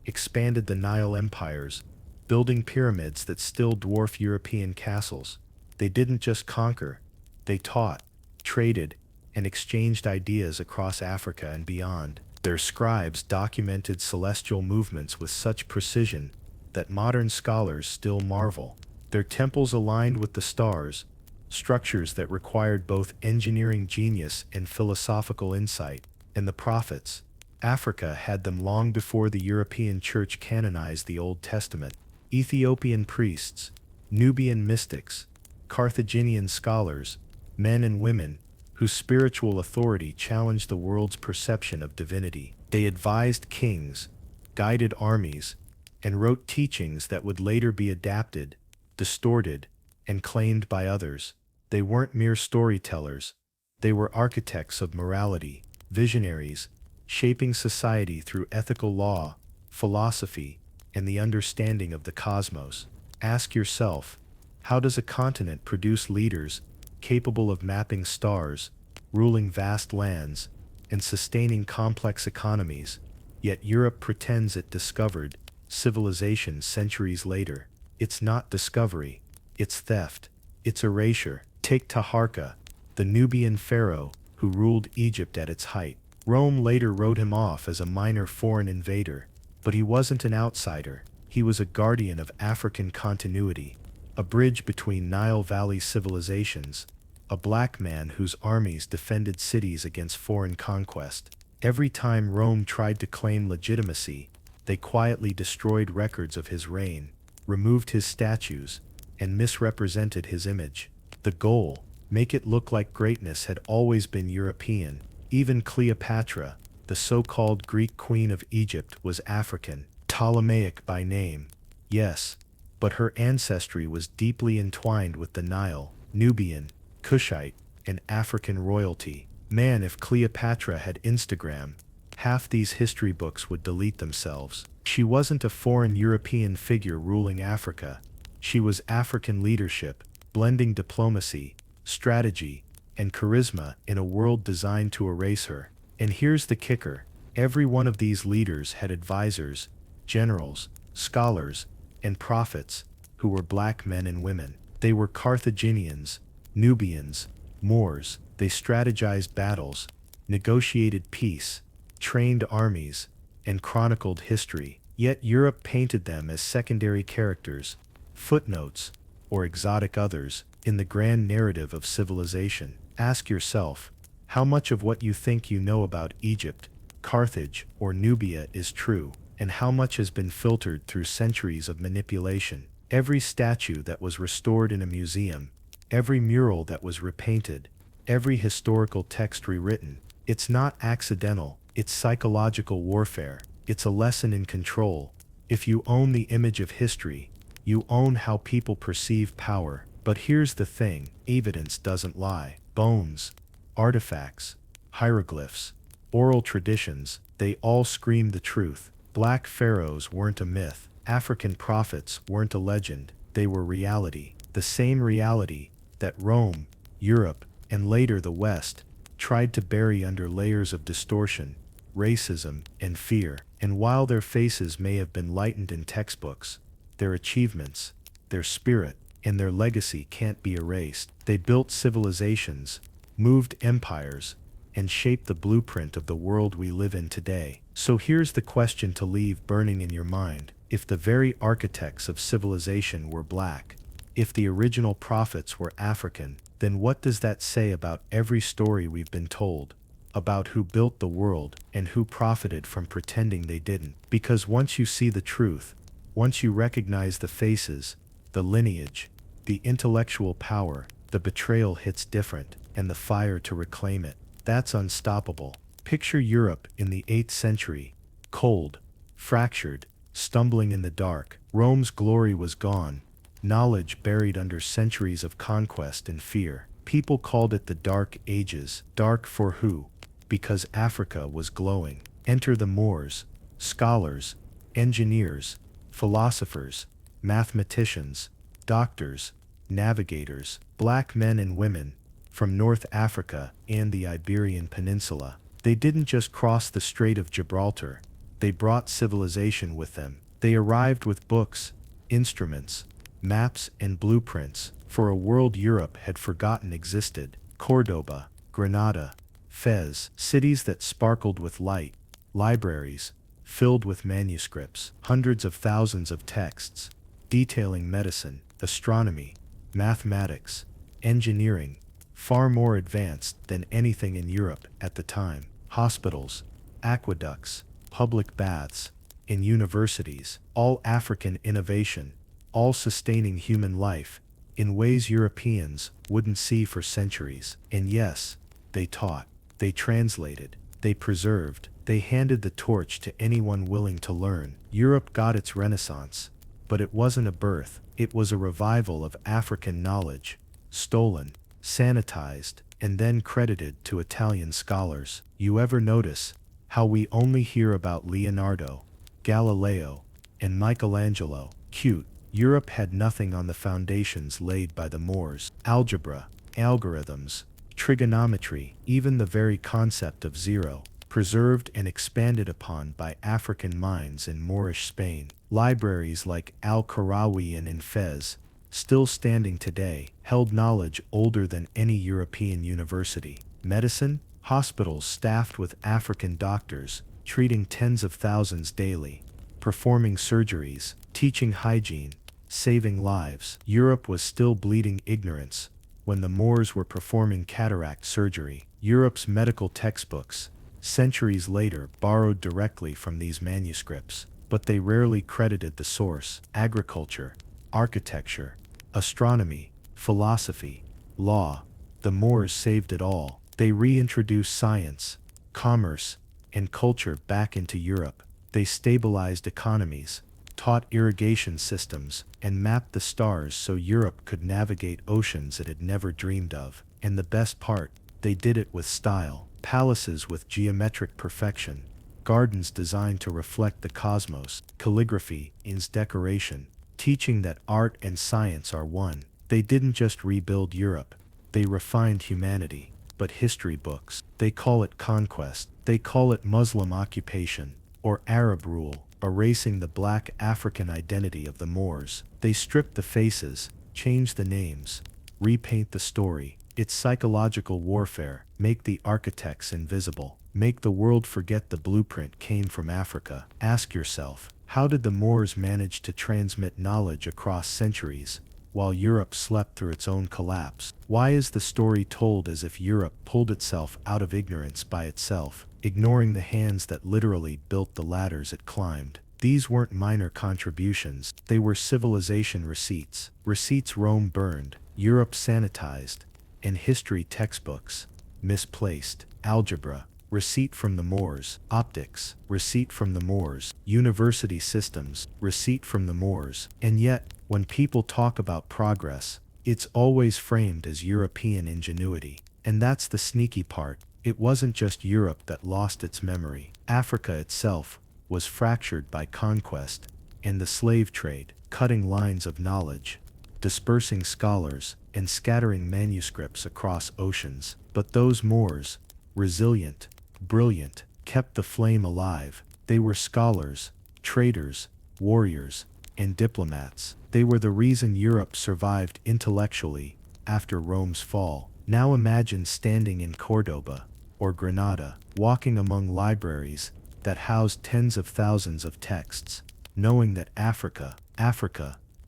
expanded the Nile empires, building pyramids that still dwarf European castles. They didn't just conquer, they taught, traded, and exchanged ideas across Africa and beyond. Their scribes documented celestial movements with such precision that modern scholars still marvel. Their temples aligned with the stars, structures that required both engineering genius and philosophical insight. And the prophets, Africa had them long before the European Church canonized the Old Testament. Ethiopian priests, Nubian mystics, Carthaginian scholars, men and women whose spiritual authority challenged the world's perception of divinity. They advised kings, guided armies, and wrote teachings that would later be adapted, distorted, and claimed by others. They weren't mere storytellers. They were architects of morality, visionaries, shaping society through ethical law, philosophy, and the understanding of the cosmos. Ask yourself, how does a continent produce leaders capable of mapping stars, ruling vast lands, and sustaining complex economies, yet Europe pretends it discovered civilization centuries later? It's not discovery, it's theft, it's erasure. Take Taharqa, the Nubian pharaoh who ruled Egypt at its height. Rome later wrote him off as a minor foreign invader, but he wasn't an outsider. He was a guardian of African continuity, a bridge between Nile Valley civilizations, a black man whose armies defended cities against foreign conquest. Every time Rome tried to claim legitimacy, they quietly destroyed records of his reign, removed his statues, and misrepresented his image. The goal, make it look like greatness, had always been European. Even Cleopatra, the so-called Greek queen of Egypt, was African, Ptolemaic by name. Yes, but her ancestry was deeply entwined with the Nile, Nubian, Kushite, and African royalty. Man, if Cleopatra had Instagram, half these history books would delete themselves. She wasn't a foreign European figure ruling Africa. She was African leadership, blending diplomacy, strategy, and charisma in a world designed to erase her. And here's the kicker. Every one of these leaders had advisors, generals, scholars, and prophets who were black men and women. They were Carthaginians, Nubians, Moors. They strategized battles, negotiated peace, trained armies, and chronicled history. Yet Europe painted them as secondary characters, footnotes, or exotic others in the grand narrative of civilization. Ask yourself, how much of what you think you know about Egypt, Carthage, or Nubia is true, and how much has been filtered through centuries of manipulation? Every statue that was restored in a museum, every mural that was repainted, every historical text rewritten, it's not accidental, it's psychological warfare. It's a lesson in control. If you own the image of history, you own how people perceive power. But here's the thing, evidence doesn't lie. Bones, artifacts, hieroglyphs, oral traditions, they all scream the truth. Black pharaohs weren't a myth. African prophets weren't a legend. They were reality. The same reality that Rome, Europe, and later the West tried to bury under layers of distortion, racism, and fear. And while their faces may have been lightened in textbooks, their achievements, their spirit, and their legacy can't be erased. They built civilizations, moved empires, and shaped the blueprint of the world we live in today. So here's the question to leave burning in your mind. If the very architects of civilization were black, if the original prophets were African, then what does that say about every story we've been told? About who built the world and who profited from pretending they didn't? Because once you see the truth, once you recognize the faces, the lineage, the intellectual power, the betrayal hits different, and the fire to reclaim it, that's unstoppable. Picture Europe in the 8th century, cold, fractured, stumbling in the dark. Rome's glory was gone, knowledge buried under centuries of conquest and fear. People called it the Dark Ages. Dark for who? Because Africa was glowing. Enter the Moors, scholars, engineers, philosophers, mathematicians, doctors, navigators, black men and women from North Africa and the Iberian Peninsula. They didn't just cross the Strait of Gibraltar, they brought civilization with them. They arrived with books, instruments, maps, and blueprints for a world Europe had forgotten existed. Cordoba, Granada, Fez, cities that sparkled with light, libraries filled with manuscripts, hundreds of thousands of texts detailing medicine, astronomy, mathematics, engineering, far more advanced than anything in Europe at the time. Hospitals, aqueducts, public baths, and universities, all African innovation, all sustaining human life in ways Europeans wouldn't see for centuries. And yes, They taught, they translated, they preserved, they handed the torch to anyone willing to learn. Europe got its Renaissance, but it wasn't a birth, it was a revival of African knowledge, stolen, sanitized, and then credited to Italian scholars. You ever notice how we only hear about Leonardo, Galileo, and Michelangelo? Cute. Europe had nothing on the foundations laid by the Moors. Algebra, algorithms, trigonometry, even the very concept of zero, preserved and expanded upon by African minds in Moorish Spain. Libraries like Al-Karawi and Fez, still standing today, held knowledge older than any European university. Medicine, hospitals staffed with African doctors, treating tens of thousands daily, performing surgeries, teaching hygiene, saving lives. Europe was still bleeding ignorance when the Moors were performing cataract surgery. Europe's medical textbooks, centuries later, borrowed directly from these manuscripts, but they rarely credited the source. Agriculture, architecture, astronomy, philosophy, law, the Moors saved it all. They reintroduced science, commerce, and culture back into Europe. They stabilized economies, taught irrigation systems, and mapped the stars so Europe could navigate oceans it had never dreamed of. And the best part, they did it with style. Palaces with geometric perfection, gardens designed to reflect the cosmos, calligraphy, decoration, teaching that art and science are one. They didn't just rebuild Europe, they refined humanity. But history books, they call it conquest, they call it Muslim occupation, or Arab rule, erasing the black African identity of the Moors. They strip the faces, change the names, repaint the story. It's psychological warfare. Make the architects invisible. Make the world forget the blueprint came from Africa. Ask yourself, how did the Moors manage to transmit knowledge across centuries, while Europe slept through its own collapse? Why is the story told as if Europe pulled itself out of ignorance by itself, ignoring the hands that literally built the ladders it climbed? These weren't minor contributions, they were civilization receipts. Receipts Rome burned, Europe sanitized, and history textbooks misplaced. Algebra, receipt from the Moors. Optics, receipt from the Moors. University systems, receipt from the Moors. And yet, when people talk about progress, it's always framed as European ingenuity. And that's the sneaky part. It wasn't just Europe that lost its memory. Africa itself was fractured by conquest and the slave trade, cutting lines of knowledge, dispersing scholars, and scattering manuscripts across oceans. But those Moors, resilient, brilliant, kept the flame alive. They were scholars, traders, warriors, and diplomats. They were the reason Europe survived intellectually after Rome's fall. Now imagine standing in Cordoba or Granada, walking among libraries that housed tens of thousands of texts, knowing that Africa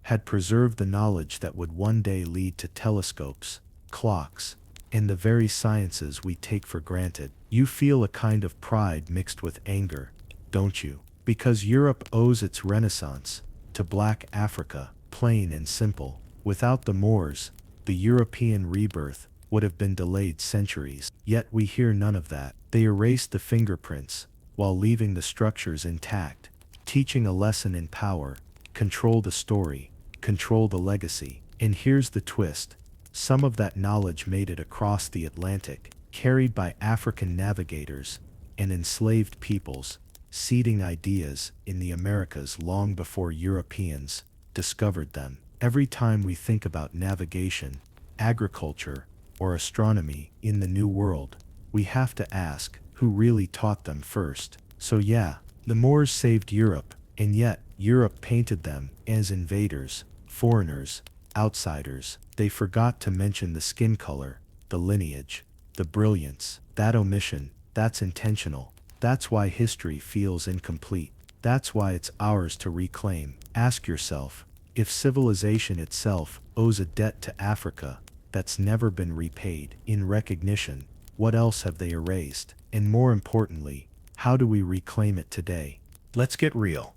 had preserved the knowledge that would one day lead to telescopes, clocks, and the very sciences we take for granted. You feel a kind of pride mixed with anger, don't you? Because Europe owes its renaissance to black Africa, plain and simple. Without the Moors, the European rebirth would have been delayed centuries. Yet we hear none of that. They erased the fingerprints while leaving the structures intact, teaching a lesson in power. Control the story, control the legacy. And here's the twist. Some of that knowledge made it across the Atlantic, carried by African navigators and enslaved peoples, seeding ideas in the Americas long before Europeans discovered them. Every time we think about navigation, agriculture, or astronomy in the New World, we have to ask, who really taught them first? So yeah, the Moors saved Europe, and yet Europe painted them as invaders, foreigners, outsiders. They forgot to mention the skin color, the lineage, the brilliance. That omission, that's intentional. That's why history feels incomplete. That's why it's ours to reclaim. Ask yourself, if civilization itself owes a debt to Africa that's never been repaid in recognition, what else have they erased? And more importantly, how do we reclaim it today? Let's get real.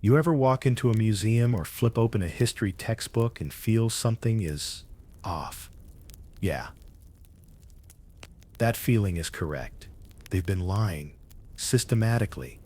You ever walk into a museum or flip open a history textbook and feel something is off? Yeah. That feeling is correct. They've been lying, systematically,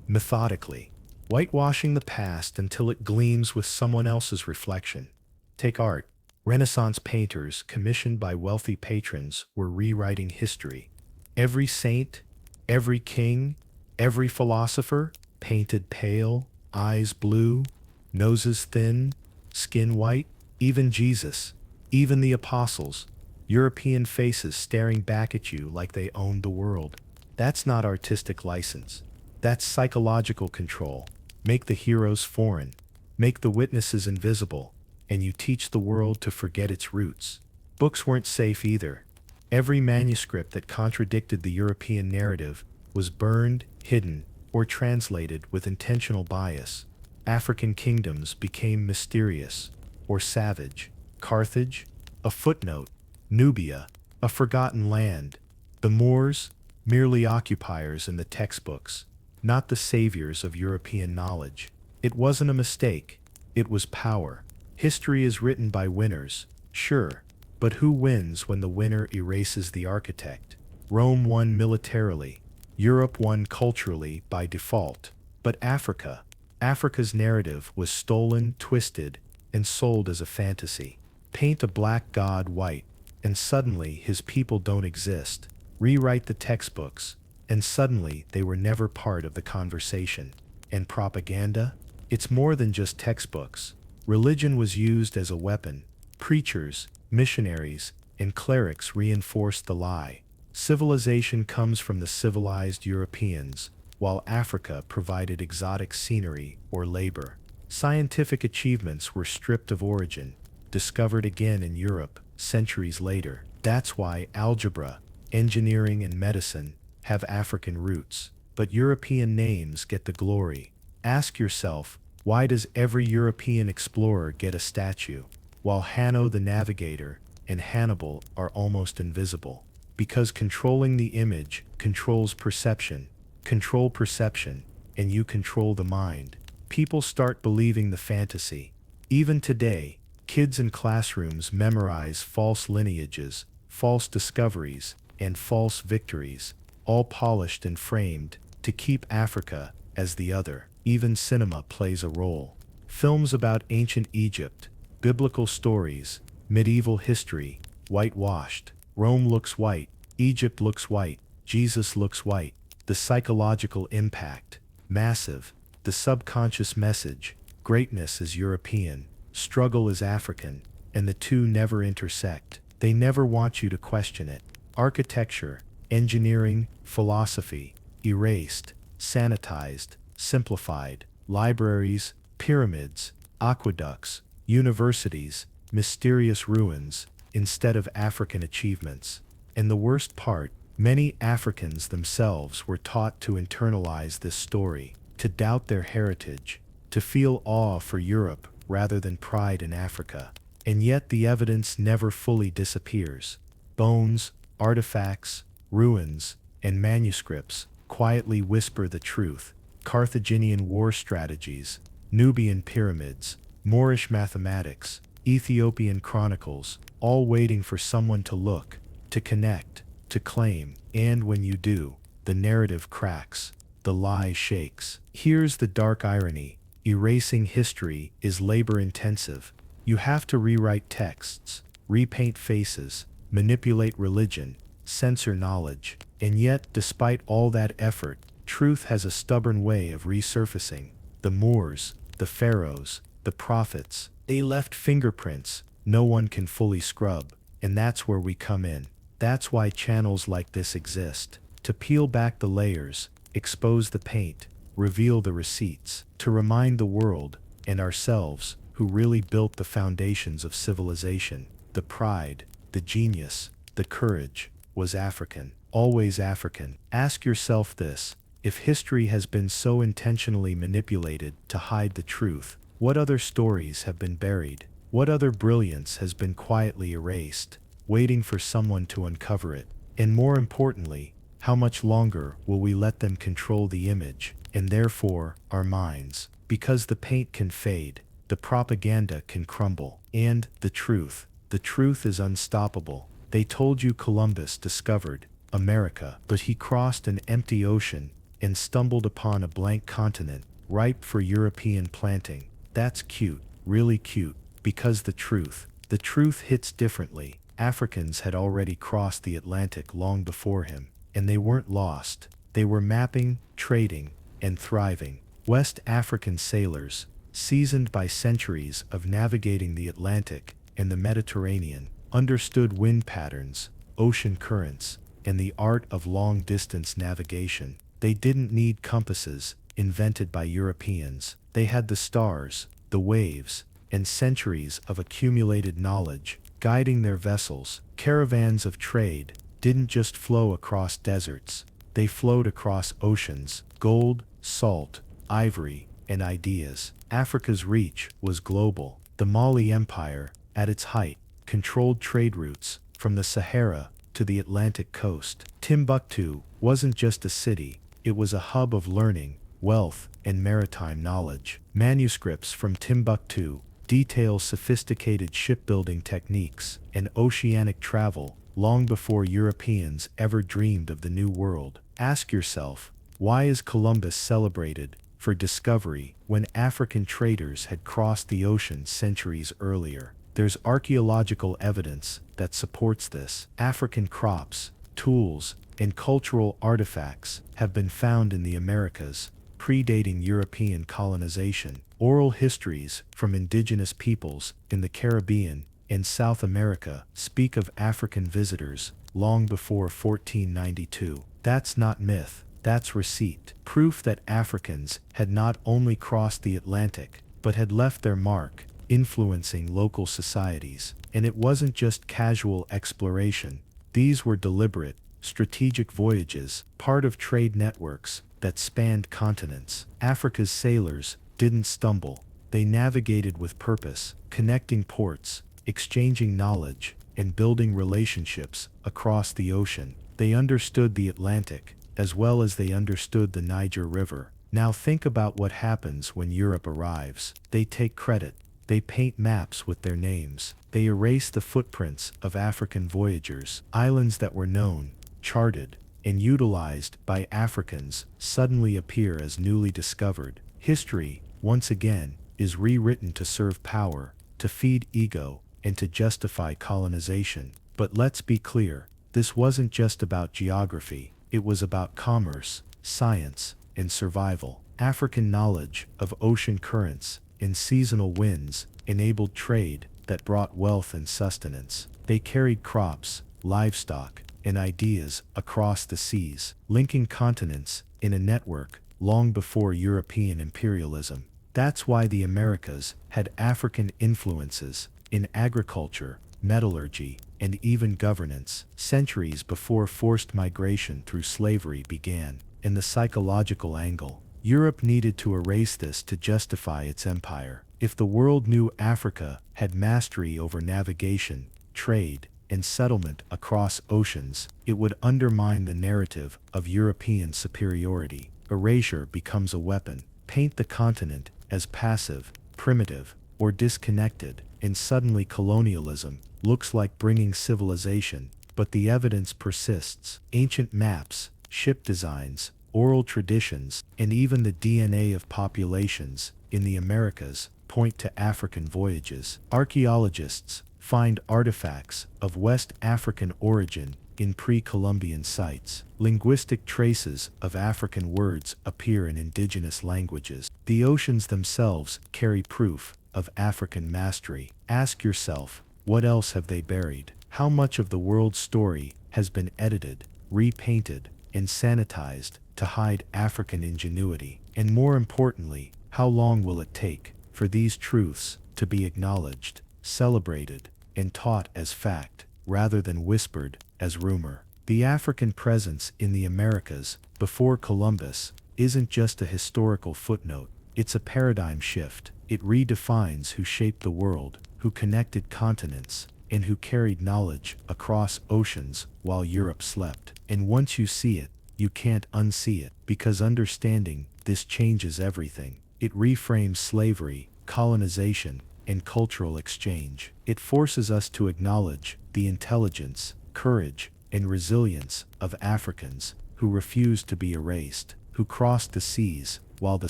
methodically, whitewashing the past until it gleams with someone else's reflection. Take art. Renaissance painters, commissioned by wealthy patrons, were rewriting history. Every saint, every king, every philosopher, painted pale, eyes blue, noses thin, skin white, even Jesus, even the apostles, European faces staring back at you like they owned the world. That's not artistic license. That's psychological control. Make the heroes foreign, make the witnesses invisible, and you teach the world to forget its roots. Books weren't safe either. Every manuscript that contradicted the European narrative was burned, hidden, or translated with intentional bias. African kingdoms became mysterious or savage. Carthage, a footnote. Nubia, a forgotten land. The Moors, merely occupiers in the textbooks, not the saviors of European knowledge. It wasn't a mistake. It was power. History is written by winners, sure, but who wins when the winner erases the architect? Rome won militarily. Europe won culturally by default. But Africa's narrative was stolen, twisted, and sold as a fantasy. Paint a black god white, and suddenly his people don't exist. Rewrite the textbooks, and suddenly they were never part of the conversation. And propaganda? It's more than just textbooks. Religion was used as a weapon. Preachers, missionaries, and clerics reinforced the lie. Civilization comes from the civilized Europeans, while Africa provided exotic scenery or labor. Scientific achievements were stripped of origin, discovered again in Europe centuries later. That's why algebra, engineering, and medicine have African roots, but European names get the glory. Ask yourself, why does every European explorer get a statue, while Hanno the Navigator and Hannibal are almost invisible? Because controlling the image controls perception. Control perception, and you control the mind. People start believing the fantasy. Even today, kids in classrooms memorize false lineages, false discoveries, and false victories, all polished and framed to keep Africa as the other. Even cinema plays a role. Films about ancient Egypt, biblical stories, medieval history, whitewashed. Rome looks white, Egypt looks white, Jesus looks white. The psychological impact, massive. The subconscious message, greatness is European, struggle is African, and the two never intersect. They never want you to question it. Architecture, engineering, philosophy, erased, sanitized, simplified. Libraries, pyramids, aqueducts, universities, mysterious ruins, instead of African achievements. And the worst part, many Africans themselves were taught to internalize this story, to doubt their heritage, to feel awe for Europe rather than pride in Africa. And yet the evidence never fully disappears. Bones, artifacts, ruins, and manuscripts quietly whisper the truth. Carthaginian war strategies, Nubian pyramids, Moorish mathematics, Ethiopian chronicles, all waiting for someone to look, to connect, to claim. And when you do, the narrative cracks, the lie shakes. Here's the dark irony. Erasing history is labor-intensive. You have to rewrite texts, repaint faces, manipulate religion, censor knowledge. And yet, despite all that effort, truth has a stubborn way of resurfacing. The Moors, the pharaohs, the prophets, they left fingerprints no one can fully scrub. And that's where we come in. That's why channels like this exist. To peel back the layers, expose the paint, reveal the receipts, to remind the world, and ourselves, who really built the foundations of civilization. The pride, the genius, the courage, was African. Always African. Ask yourself this. If history has been so intentionally manipulated to hide the truth, what other stories have been buried? What other brilliance has been quietly erased, waiting for someone to uncover it? And more importantly, how much longer will we let them control the image, and therefore, our minds? Because the paint can fade, the propaganda can crumble, and the truth is unstoppable. They told you Columbus discovered America, but he crossed an empty ocean and stumbled upon a blank continent, ripe for European planting. That's cute, really cute, because the truth hits differently. Africans had already crossed the Atlantic long before him, and they weren't lost. They were mapping, trading, and thriving. West African sailors, seasoned by centuries of navigating the Atlantic and the Mediterranean, understood wind patterns, ocean currents, and the art of long-distance navigation. They didn't need compasses invented by Europeans. They had the stars, the waves, and centuries of accumulated knowledge guiding their vessels. Caravans of trade didn't just flow across deserts. They flowed across oceans, gold, salt, ivory, and ideas. Africa's reach was global. The Mali Empire, at its height, controlled trade routes from the Sahara to the Atlantic coast. Timbuktu wasn't just a city, it was a hub of learning, wealth, and maritime knowledge. Manuscripts from Timbuktu detail sophisticated shipbuilding techniques and oceanic travel long before Europeans ever dreamed of the New World. Ask yourself, why is Columbus celebrated for discovery when African traders had crossed the ocean centuries earlier? There's archaeological evidence that supports this. African crops, tools, and cultural artifacts have been found in the Americas, predating European colonization. Oral histories from indigenous peoples in the Caribbean and South America speak of African visitors long before 1492. That's not myth, that's receipt. Proof that Africans had not only crossed the Atlantic, but had left their mark, influencing local societies. And it wasn't just casual exploration. These were deliberate, strategic voyages, part of trade networks that spanned continents. Africa's sailors didn't stumble. They navigated with purpose, connecting ports, exchanging knowledge, and building relationships across the ocean. They understood the Atlantic, as well as they understood the Niger River. Now think about what happens when Europe arrives. They take credit. They paint maps with their names. They erase the footprints of African voyagers. Islands that were known, charted, and utilized by Africans suddenly appear as newly discovered. History, once again, is rewritten to serve power, to feed ego, and to justify colonization. But let's be clear, this wasn't just about geography. It was about commerce, science, and survival. African knowledge of ocean currents and seasonal winds enabled trade that brought wealth and sustenance. They carried crops, livestock, and ideas across the seas, linking continents in a network long before European imperialism. That's why the Americas had African influences in agriculture, metallurgy, and even governance, centuries before forced migration through slavery began. In the psychological angle, Europe needed to erase this to justify its empire. If the world knew Africa had mastery over navigation, trade, and settlement across oceans, it would undermine the narrative of European superiority. Erasure becomes a weapon. Paint the continent as passive, primitive, or disconnected, and suddenly colonialism looks like bringing civilization. But the evidence persists. Ancient maps, ship designs, oral traditions, and even the DNA of populations in the Americas point to African voyages. Archaeologists find artifacts of West African origin in pre-Columbian sites. Linguistic traces of African words appear in indigenous languages. The oceans themselves carry proof of African mastery. Ask yourself, what else have they buried? How much of the world's story has been edited, repainted, and sanitized to hide African ingenuity? And more importantly, how long will it take for these truths to be acknowledged, celebrated, and taught as fact, rather than whispered as rumor? The African presence in the Americas before Columbus isn't just a historical footnote, it's a paradigm shift. It redefines who shaped the world, who connected continents, and who carried knowledge across oceans while Europe slept. And once you see it, you can't unsee it, because understanding this changes everything. It reframes slavery, colonization, and cultural exchange. It forces us to acknowledge the intelligence, courage, and resilience of Africans who refused to be erased, who crossed the seas while the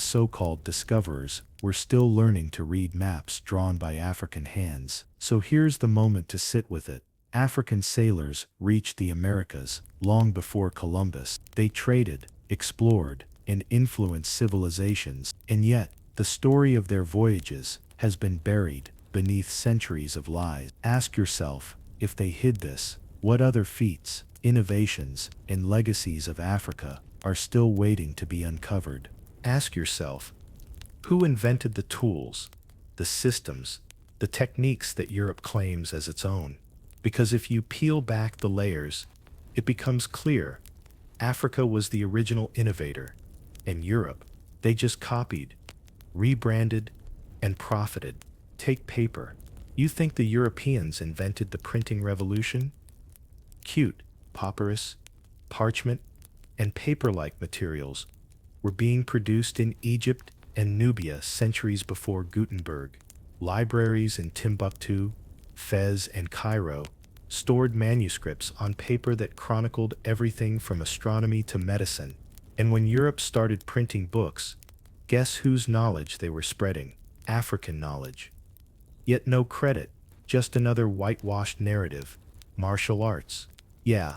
so-called discoverers were still learning to read maps drawn by African hands. So here's the moment to sit with it. African sailors reached the Americas long before Columbus. They traded, explored, and influenced civilizations, and yet the story of their voyages has been buried beneath centuries of lies. Ask yourself, if they hid this, what other feats, innovations, and legacies of Africa are still waiting to be uncovered? Ask yourself, who invented the tools, the systems, the techniques that Europe claims as its own? Because if you peel back the layers, it becomes clear Africa was the original innovator, and Europe, they just copied, rebranded, and profited. Take paper. You think the Europeans invented the printing revolution? Cute, papyrus, parchment, and paper-like materials were being produced in Egypt and Nubia centuries before Gutenberg. Libraries in Timbuktu, Fez, and Cairo stored manuscripts on paper that chronicled everything from astronomy to medicine. And when Europe started printing books, guess whose knowledge they were spreading? African knowledge. Yet no credit, just another whitewashed narrative. Martial arts. Yeah,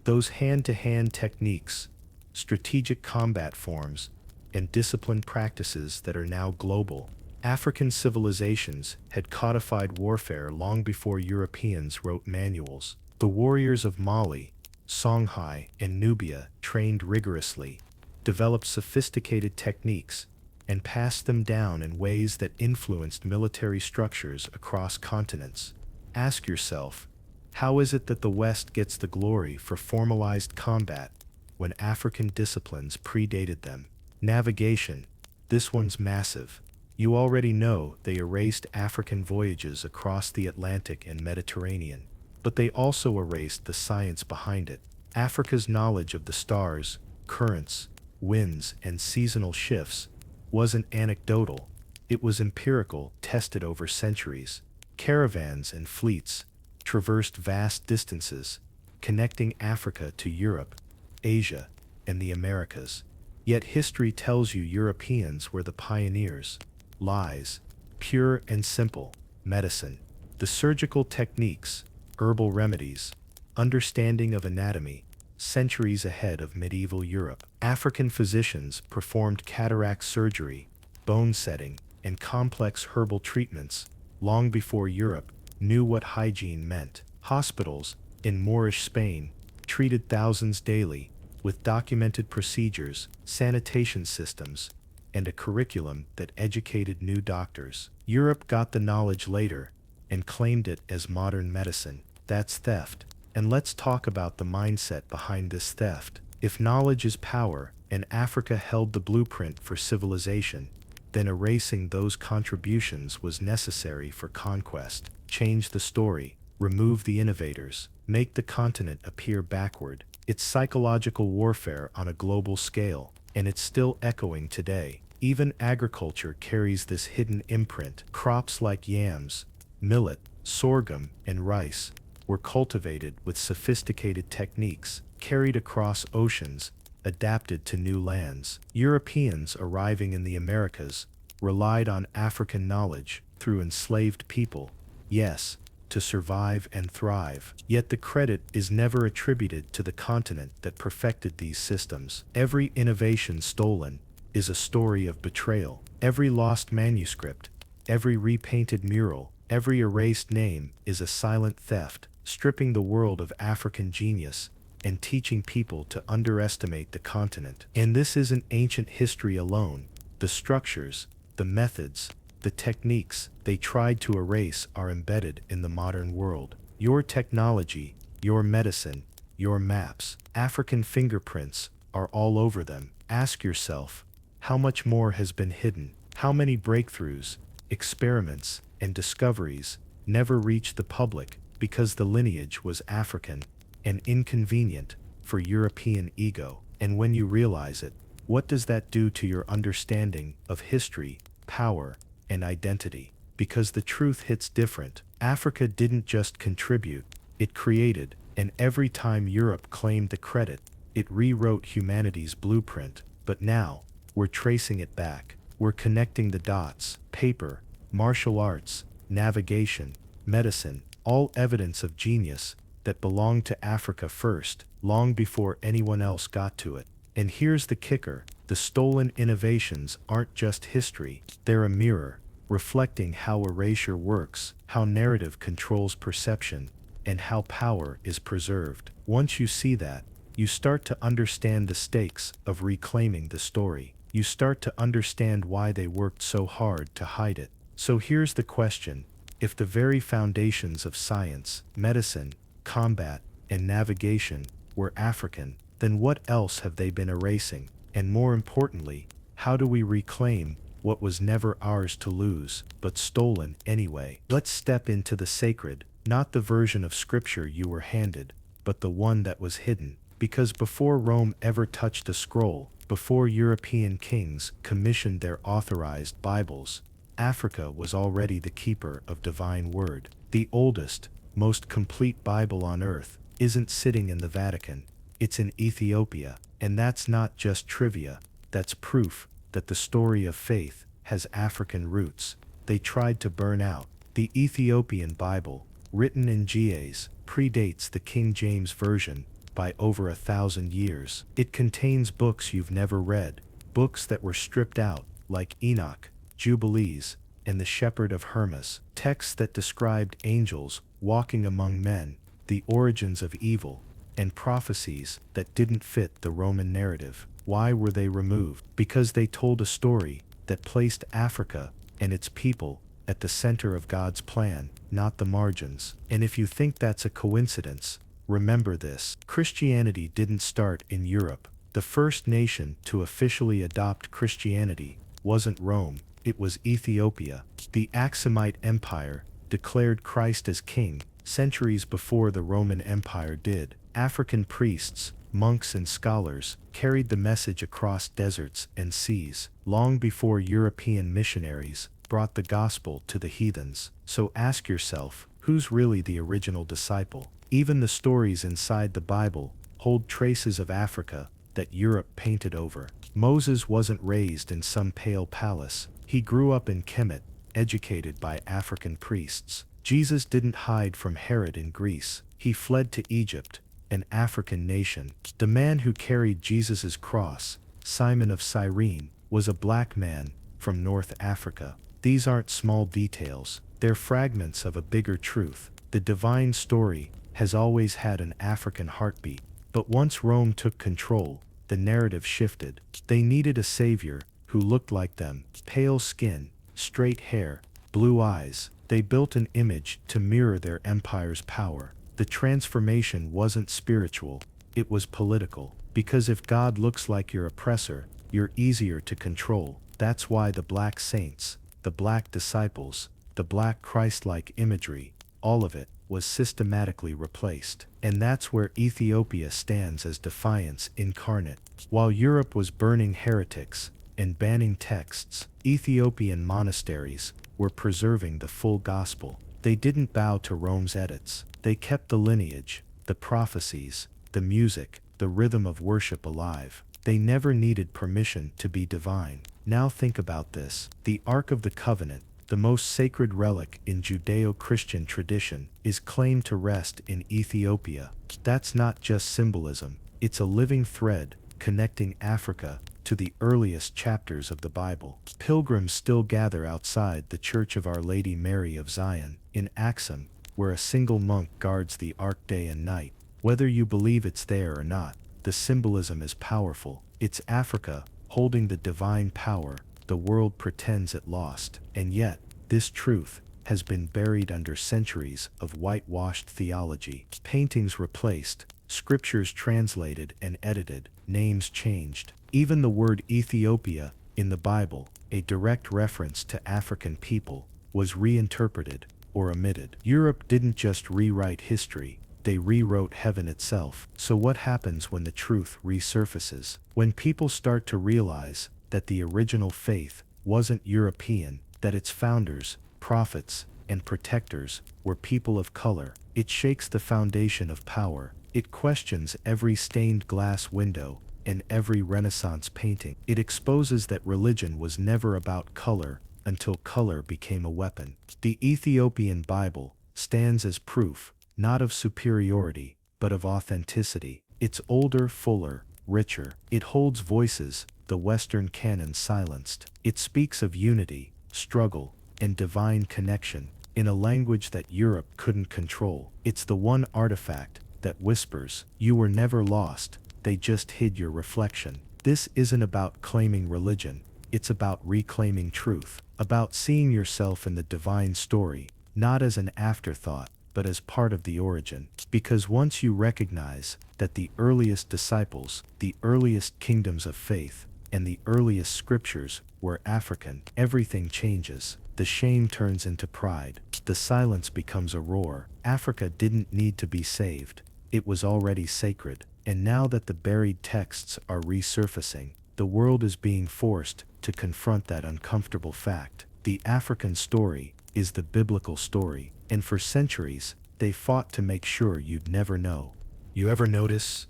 those hand-to-hand techniques, strategic combat forms, and disciplined practices that are now global. African civilizations had codified warfare long before Europeans wrote manuals. The warriors of Mali, Songhai, and Nubia trained rigorously, developed sophisticated techniques, and passed them down in ways that influenced military structures across continents. Ask yourself, how is it that the West gets the glory for formalized combat when African disciplines predated them? Navigation. This one's massive. You already know they erased African voyages across the Atlantic and Mediterranean, but they also erased the science behind it. Africa's knowledge of the stars, currents, winds, and seasonal shifts wasn't anecdotal. It was empirical, tested over centuries. Caravans and fleets traversed vast distances, connecting Africa to Europe, Asia, and the Americas. Yet history tells you Europeans were the pioneers. Lies, pure and simple, medicine, the surgical techniques, herbal remedies, understanding of anatomy, centuries ahead of medieval Europe. African physicians performed cataract surgery, bone setting, and complex herbal treatments long before Europe knew what hygiene meant. Hospitals in Moorish Spain treated thousands daily with documented procedures, sanitation systems, and a curriculum that educated new doctors. Europe got the knowledge later and claimed it as modern medicine. That's theft. And let's talk about the mindset behind this theft. If knowledge is power, and Africa held the blueprint for civilization, then erasing those contributions was necessary for conquest. Change the story, remove the innovators, make the continent appear backward. It's psychological warfare on a global scale, and it's still echoing today. Even agriculture carries this hidden imprint. Crops like yams, millet, sorghum, and rice were cultivated with sophisticated techniques, carried across oceans, adapted to new lands. Europeans arriving in the Americas relied on African knowledge through enslaved people, yes, to survive and thrive. Yet the credit is never attributed to the continent that perfected these systems. Every innovation stolen is a story of betrayal. Every lost manuscript, every repainted mural, every erased name is a silent theft, stripping the world of African genius and teaching people to underestimate the continent. And this isn't ancient history alone. The structures, the methods, the techniques they tried to erase are embedded in the modern world. Your technology, your medicine, your maps, African fingerprints are all over them. Ask yourself, how much more has been hidden? How many breakthroughs, experiments, and discoveries never reached the public because the lineage was African and inconvenient for European ego? And when you realize it, what does that do to your understanding of history, power, and identity? Because the truth hits different. Africa didn't just contribute, it created, And every time Europe claimed the credit, it rewrote humanity's blueprint. But now, we're tracing it back. We're connecting the dots: paper, martial arts, navigation, medicine, all evidence of genius that belonged to Africa first, long before anyone else got to it. And here's the kicker: the stolen innovations aren't just history, they're a mirror, reflecting how erasure works, how narrative controls perception, and how power is preserved. Once you see that, you start to understand the stakes of reclaiming the story. You start to understand why they worked so hard to hide it. So here's the question: if the very foundations of science, medicine, combat, and navigation were African, then what else have they been erasing? And more importantly, how do we reclaim what was never ours to lose, but stolen anyway? Let's step into the sacred, not the version of scripture you were handed, but the one that was hidden. Because before Rome ever touched a scroll, before European kings commissioned their authorized Bibles, Africa was already the keeper of divine word. The oldest, most complete Bible on earth isn't sitting in the Vatican, it's in Ethiopia. And that's not just trivia, that's proof that the story of faith has African roots. They tried to burn out. The Ethiopian Bible, written in Ge'ez, predates the King James Version by over 1,000 years. It contains books you've never read, books that were stripped out, like Enoch, Jubilees, and the Shepherd of Hermas, texts that described angels walking among men, the origins of evil, and prophecies that didn't fit the Roman narrative. Why were they removed? Because they told a story that placed Africa and its people at the center of God's plan, not the margins. And if you think that's a coincidence, remember this: Christianity didn't start in Europe. The first nation to officially adopt Christianity wasn't Rome, it was Ethiopia. The Aksumite Empire declared Christ as king centuries before the Roman Empire did. African priests, monks, and scholars carried the message across deserts and seas, long before European missionaries brought the gospel to the heathens. So ask yourself, who's really the original disciple? Even the stories inside the Bible hold traces of Africa that Europe painted over. Moses wasn't raised in some pale palace. He grew up in Kemet, educated by African priests. Jesus didn't hide from Herod in Greece. He fled to Egypt, an African nation. The man who carried Jesus's cross, Simon of Cyrene, was a black man from North Africa. These aren't small details, they're fragments of a bigger truth. The divine story has always had an African heartbeat. But once Rome took control, the narrative shifted. They needed a savior who looked like them: pale skin, straight hair, blue eyes. They built an image to mirror their empire's power. The transformation wasn't spiritual, it was political. Because if God looks like your oppressor, you're easier to control. That's why the black saints, the black disciples, the black Christ-like imagery, all of it was systematically replaced. And that's where Ethiopia stands as defiance incarnate. While Europe was burning heretics and banning texts, Ethiopian monasteries were preserving the full gospel. They didn't bow to Rome's edicts. They kept the lineage, the prophecies, the music, the rhythm of worship alive. They never needed permission to be divine. Now think about this. The Ark of the Covenant, the most sacred relic in Judeo-Christian tradition, is claimed to rest in Ethiopia. That's not just symbolism, it's a living thread connecting Africa to the earliest chapters of the Bible. Pilgrims still gather outside the Church of Our Lady Mary of Zion in Axum, where a single monk guards the Ark day and night. Whether you believe it's there or not, the symbolism is powerful. It's Africa holding the divine power the world pretends it lost. And yet, this truth has been buried under centuries of whitewashed theology. Paintings replaced, scriptures translated and edited, names changed. Even the word Ethiopia in the Bible, a direct reference to African people, was reinterpreted or omitted. Europe didn't just rewrite history, they rewrote heaven itself. So what happens when the truth resurfaces? When people start to realize that the original faith wasn't European, that its founders, prophets, and protectors were people of color, It shakes the foundation of power. It questions every stained glass window and every Renaissance painting. It exposes that religion was never about color until color became a weapon. The Ethiopian Bible stands as proof, not of superiority, but of authenticity. It's older, fuller, richer. It holds voices the Western canon silenced. It speaks of unity, struggle, and divine connection in a language that Europe couldn't control. It's the one artifact that whispers, "You were never lost, they just hid your reflection." This isn't about claiming religion, it's about reclaiming truth, about seeing yourself in the divine story, not as an afterthought, but as part of the origin. Because once you recognize that the earliest disciples, the earliest kingdoms of faith, and the earliest scriptures were African, everything changes. The shame turns into pride. The silence becomes a roar. Africa didn't need to be saved. It was already sacred. And now that the buried texts are resurfacing, the world is being forced to confront that uncomfortable fact. The African story is the biblical story, and for centuries, they fought to make sure you'd never know. You ever notice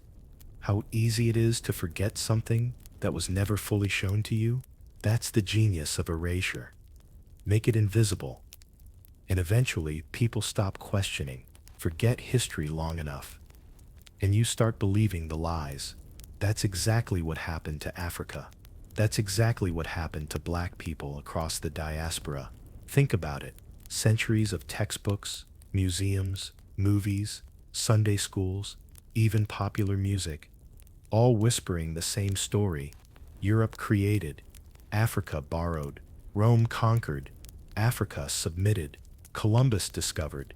how easy it is to forget something that was never fully shown to you? That's the genius of erasure. Make it invisible. And eventually, people stop questioning. Forget history long enough, and you start believing the lies. That's exactly what happened to Africa. That's exactly what happened to black people across the diaspora. Think about it. Centuries of textbooks, museums, movies, Sunday schools, even popular music, all whispering the same story. Europe created, Africa borrowed, Rome conquered, Africa submitted, Columbus discovered,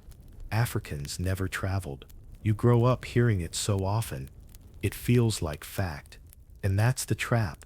Africans never traveled. You grow up hearing it so often, it feels like fact. And that's the trap.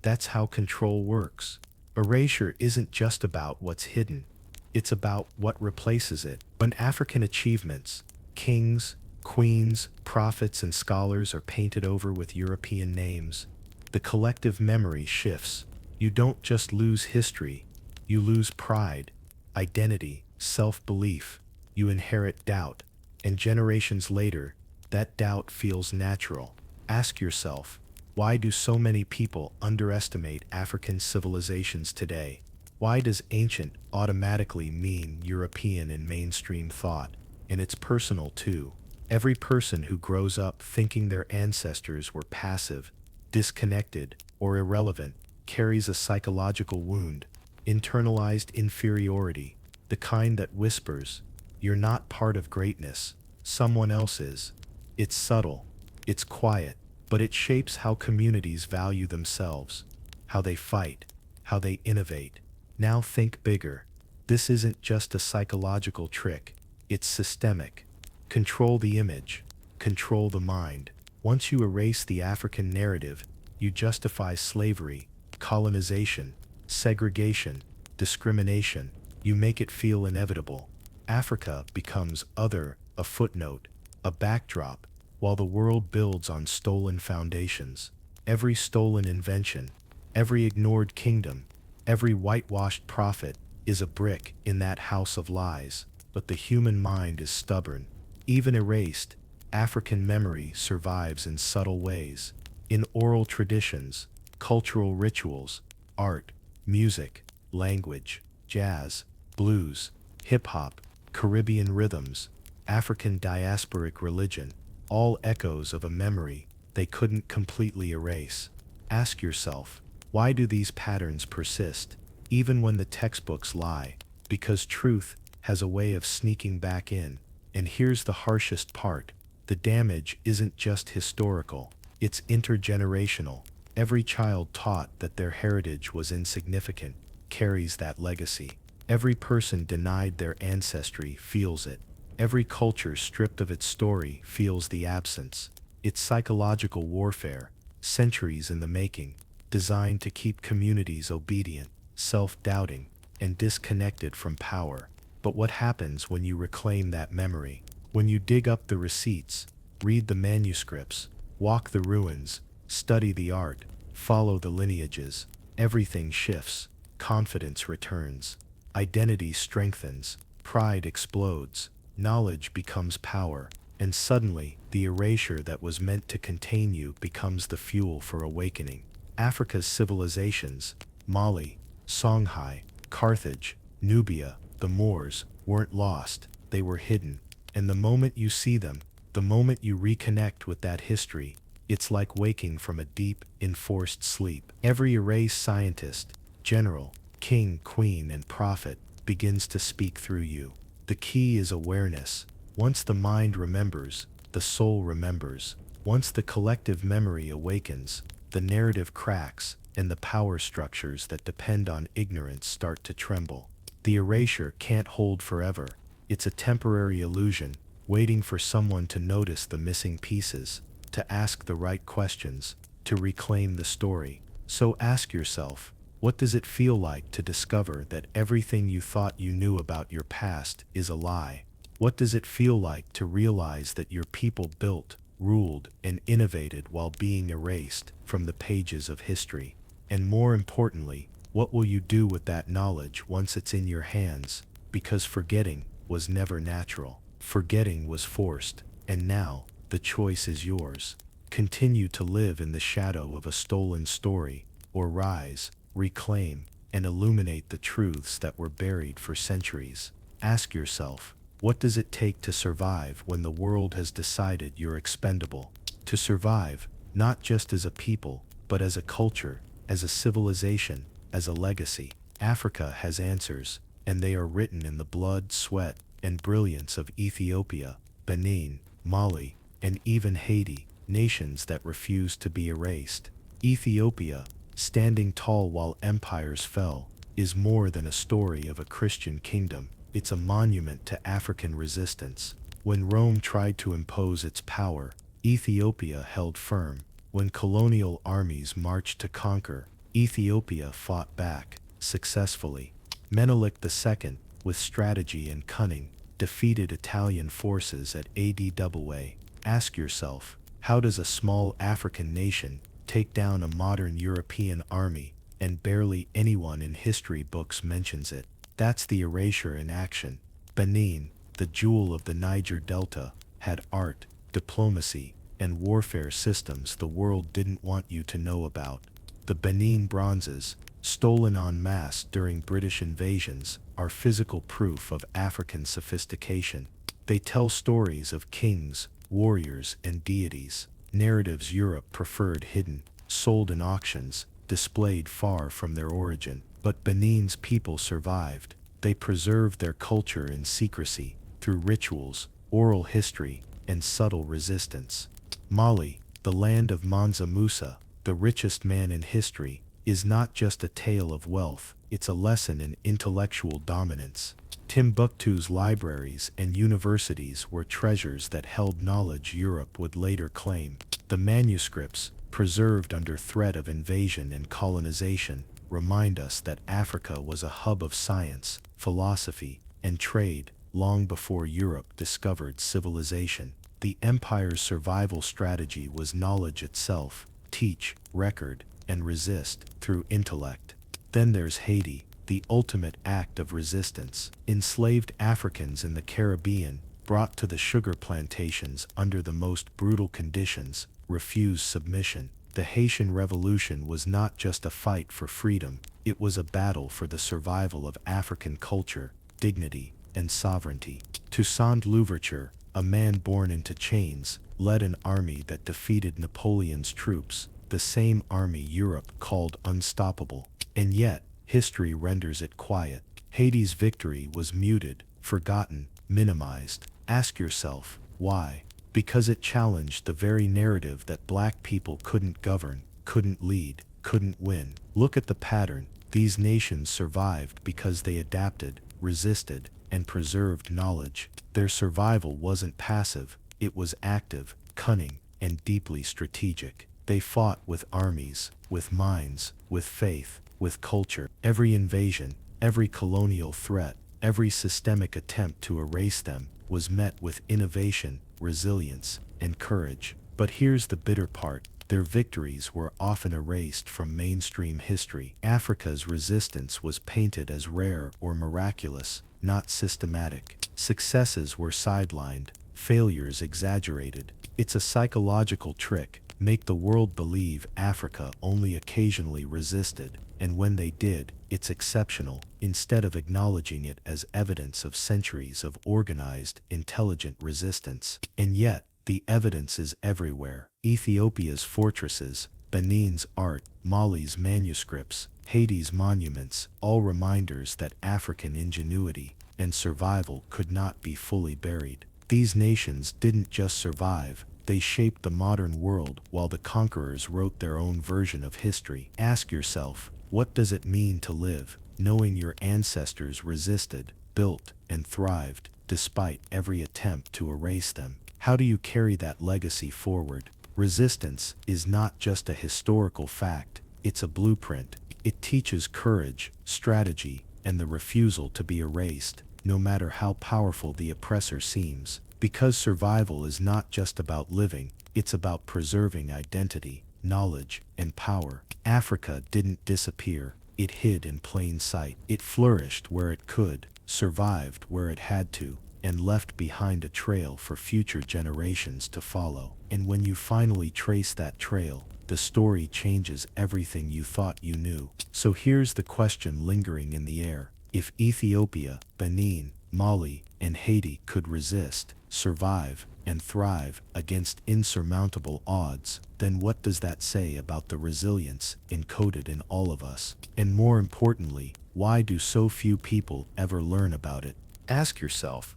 That's how control works. Erasure isn't just about what's hidden, it's about what replaces it. When African achievements, kings, queens, prophets, and scholars are painted over with European names, the collective memory shifts. You don't just lose history, you lose pride, identity, self-belief. You inherit doubt, and generations later, that doubt feels natural. Ask yourself, why do so many people underestimate African civilizations today? Why does ancient automatically mean European in mainstream thought? And it's personal too. Every person who grows up thinking their ancestors were passive, disconnected, or irrelevant carries a psychological wound, internalized inferiority, the kind that whispers, "You're not part of greatness, someone else is." It's subtle, it's quiet, but it shapes how communities value themselves, how they fight, how they innovate. Now think bigger. This isn't just a psychological trick, it's systemic. Control the image, control the mind. Once you erase the African narrative, you justify slavery, colonization, segregation, discrimination. You make it feel inevitable. Africa becomes other, a footnote, a backdrop, while the world builds on stolen foundations. Every stolen invention, every ignored kingdom, every whitewashed prophet is a brick in that house of lies. But the human mind is stubborn. Even erased, African memory survives in subtle ways. In oral traditions, cultural rituals, art, music, language, jazz, blues, hip-hop, Caribbean rhythms, African diasporic religion, all echoes of a memory they couldn't completely erase. Ask yourself, why do these patterns persist, even when the textbooks lie? Because truth has a way of sneaking back in. And here's the harshest part. The damage isn't just historical, it's intergenerational. Every child taught that their heritage was insignificant carries that legacy. Every person denied their ancestry feels it. Every culture stripped of its story feels the absence. It's psychological warfare, centuries in the making, designed to keep communities obedient, self-doubting, and disconnected from power. But what happens when you reclaim that memory? When you dig up the receipts, read the manuscripts, walk the ruins, study the art, follow the lineages, everything shifts, confidence returns, identity strengthens, pride explodes. knowledge becomes power, and suddenly, the erasure that was meant to contain you becomes the fuel for awakening. Africa's civilizations, Mali, Songhai, Carthage, Nubia, the Moors, weren't lost, they were hidden. And the moment you see them, the moment you reconnect with that history, it's like waking from a deep, enforced sleep. Every erased scientist, general, king, queen, and prophet begins to speak through you. The key is awareness. Once the mind remembers, the soul remembers. Once the collective memory awakens, the narrative cracks, and the power structures that depend on ignorance start to tremble. The erasure can't hold forever. It's a temporary illusion, waiting for someone to notice the missing pieces, to ask the right questions, to reclaim the story. So ask yourself, what does it feel like to discover that everything you thought you knew about your past is a lie? What does it feel like to realize that your people built, ruled, and innovated while being erased from the pages of history? And more importantly, what will you do with that knowledge once it's in your hands? Because forgetting was never natural. Forgetting was forced, and now, the choice is yours. Continue to live in the shadow of a stolen story, or rise, reclaim, and illuminate the truths that were buried for centuries. Ask yourself, what does it take to survive when the world has decided you're expendable? To survive, not just as a people, but as a culture, as a civilization, as a legacy. Africa has answers, and they are written in the blood, sweat, and brilliance of Ethiopia, Benin, Mali, and even Haiti, nations that refuse to be erased. Ethiopia, standing tall while empires fell, is more than a story of a Christian kingdom. It's a monument to African resistance. When Rome tried to impose its power, Ethiopia held firm. When colonial armies marched to conquer, Ethiopia fought back, successfully. Menelik II, with strategy and cunning, defeated Italian forces at Adwa. Ask yourself, how does a small African nation take down a modern European army, and barely anyone in history books mentions it? That's the erasure in action. Benin, the jewel of the Niger Delta, had art, diplomacy, and warfare systems the world didn't want you to know about. The Benin bronzes, stolen en masse during British invasions, are physical proof of African sophistication. They tell stories of kings, warriors, and deities, narratives Europe preferred hidden, sold in auctions, displayed far from their origin. But Benin's people survived. They preserved their culture in secrecy, through rituals, oral history, and subtle resistance. Mali, the land of Mansa Musa, the richest man in history, is not just a tale of wealth, it's a lesson in intellectual dominance. Timbuktu's libraries and universities were treasures that held knowledge Europe would later claim. The manuscripts, preserved under threat of invasion and colonization, remind us that Africa was a hub of science, philosophy, and trade long before Europe discovered civilization. The empire's survival strategy was knowledge itself: teach, record, and resist through intellect. Then there's Haiti, the ultimate act of resistance. Enslaved Africans in the Caribbean, brought to the sugar plantations under the most brutal conditions, refused submission. The Haitian Revolution was not just a fight for freedom, it was a battle for the survival of African culture, dignity, and sovereignty. Toussaint Louverture, a man born into chains, led an army that defeated Napoleon's troops, the same army Europe called unstoppable. And yet, history renders it quiet. Haiti's victory was muted, forgotten, minimized. Ask yourself, why? Because it challenged the very narrative that black people couldn't govern, couldn't lead, couldn't win. Look at the pattern. These nations survived because they adapted, resisted, and preserved knowledge. Their survival wasn't passive, it was active, cunning, and deeply strategic. They fought with armies, with minds, with faith, with culture. Every invasion, every colonial threat, every systemic attempt to erase them was met with innovation, resilience, and courage. But here's the bitter part. Their victories were often erased from mainstream history. Africa's resistance was painted as rare or miraculous, not systematic. Successes were sidelined, failures exaggerated. It's a psychological trick. Make the world believe Africa only occasionally resisted, and when they did, it's exceptional, instead of acknowledging it as evidence of centuries of organized, intelligent resistance. And yet, the evidence is everywhere. Ethiopia's fortresses, Benin's art, Mali's manuscripts, Haiti's monuments, all reminders that African ingenuity and survival could not be fully buried. These nations didn't just survive, they shaped the modern world while the conquerors wrote their own version of history. Ask yourself, what does it mean to live, knowing your ancestors resisted, built, and thrived, despite every attempt to erase them? How do you carry that legacy forward? Resistance is not just a historical fact, it's a blueprint. It teaches courage, strategy, and the refusal to be erased, no matter how powerful the oppressor seems. Because survival is not just about living, it's about preserving identity, knowledge, and power. Africa didn't disappear, it hid in plain sight. It flourished where it could, survived where it had to, and left behind a trail for future generations to follow. And when you finally trace that trail, the story changes everything you thought you knew. So here's the question lingering in the air. If Ethiopia, Benin, Mali, and Haiti could resist, survive, and thrive against insurmountable odds, then what does that say about the resilience encoded in all of us? And more importantly, why do so few people ever learn about it? Ask yourself,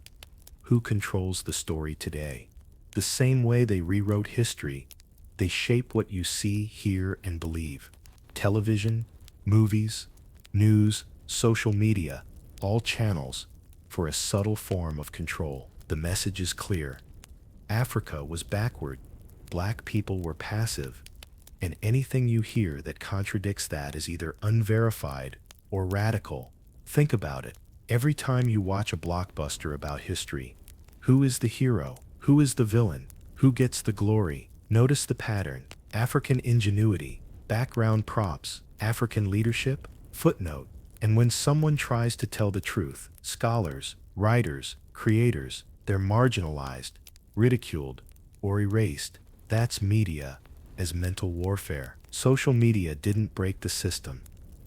who controls the story today? The same way they rewrote history, they shape what you see, hear, and believe. Television, movies, news, social media, all channels for a subtle form of control. The message is clear. Africa was backward, black people were passive, and anything you hear that contradicts that is either unverified or radical. Think about it. Every time you watch a blockbuster about history, who is the hero? Who is the villain? Who gets the glory? Notice the pattern. African ingenuity, background props, African leadership, footnote. And when someone tries to tell the truth, scholars, writers, creators, they're marginalized, ridiculed, or erased. That's media as mental warfare. Social media didn't break the system.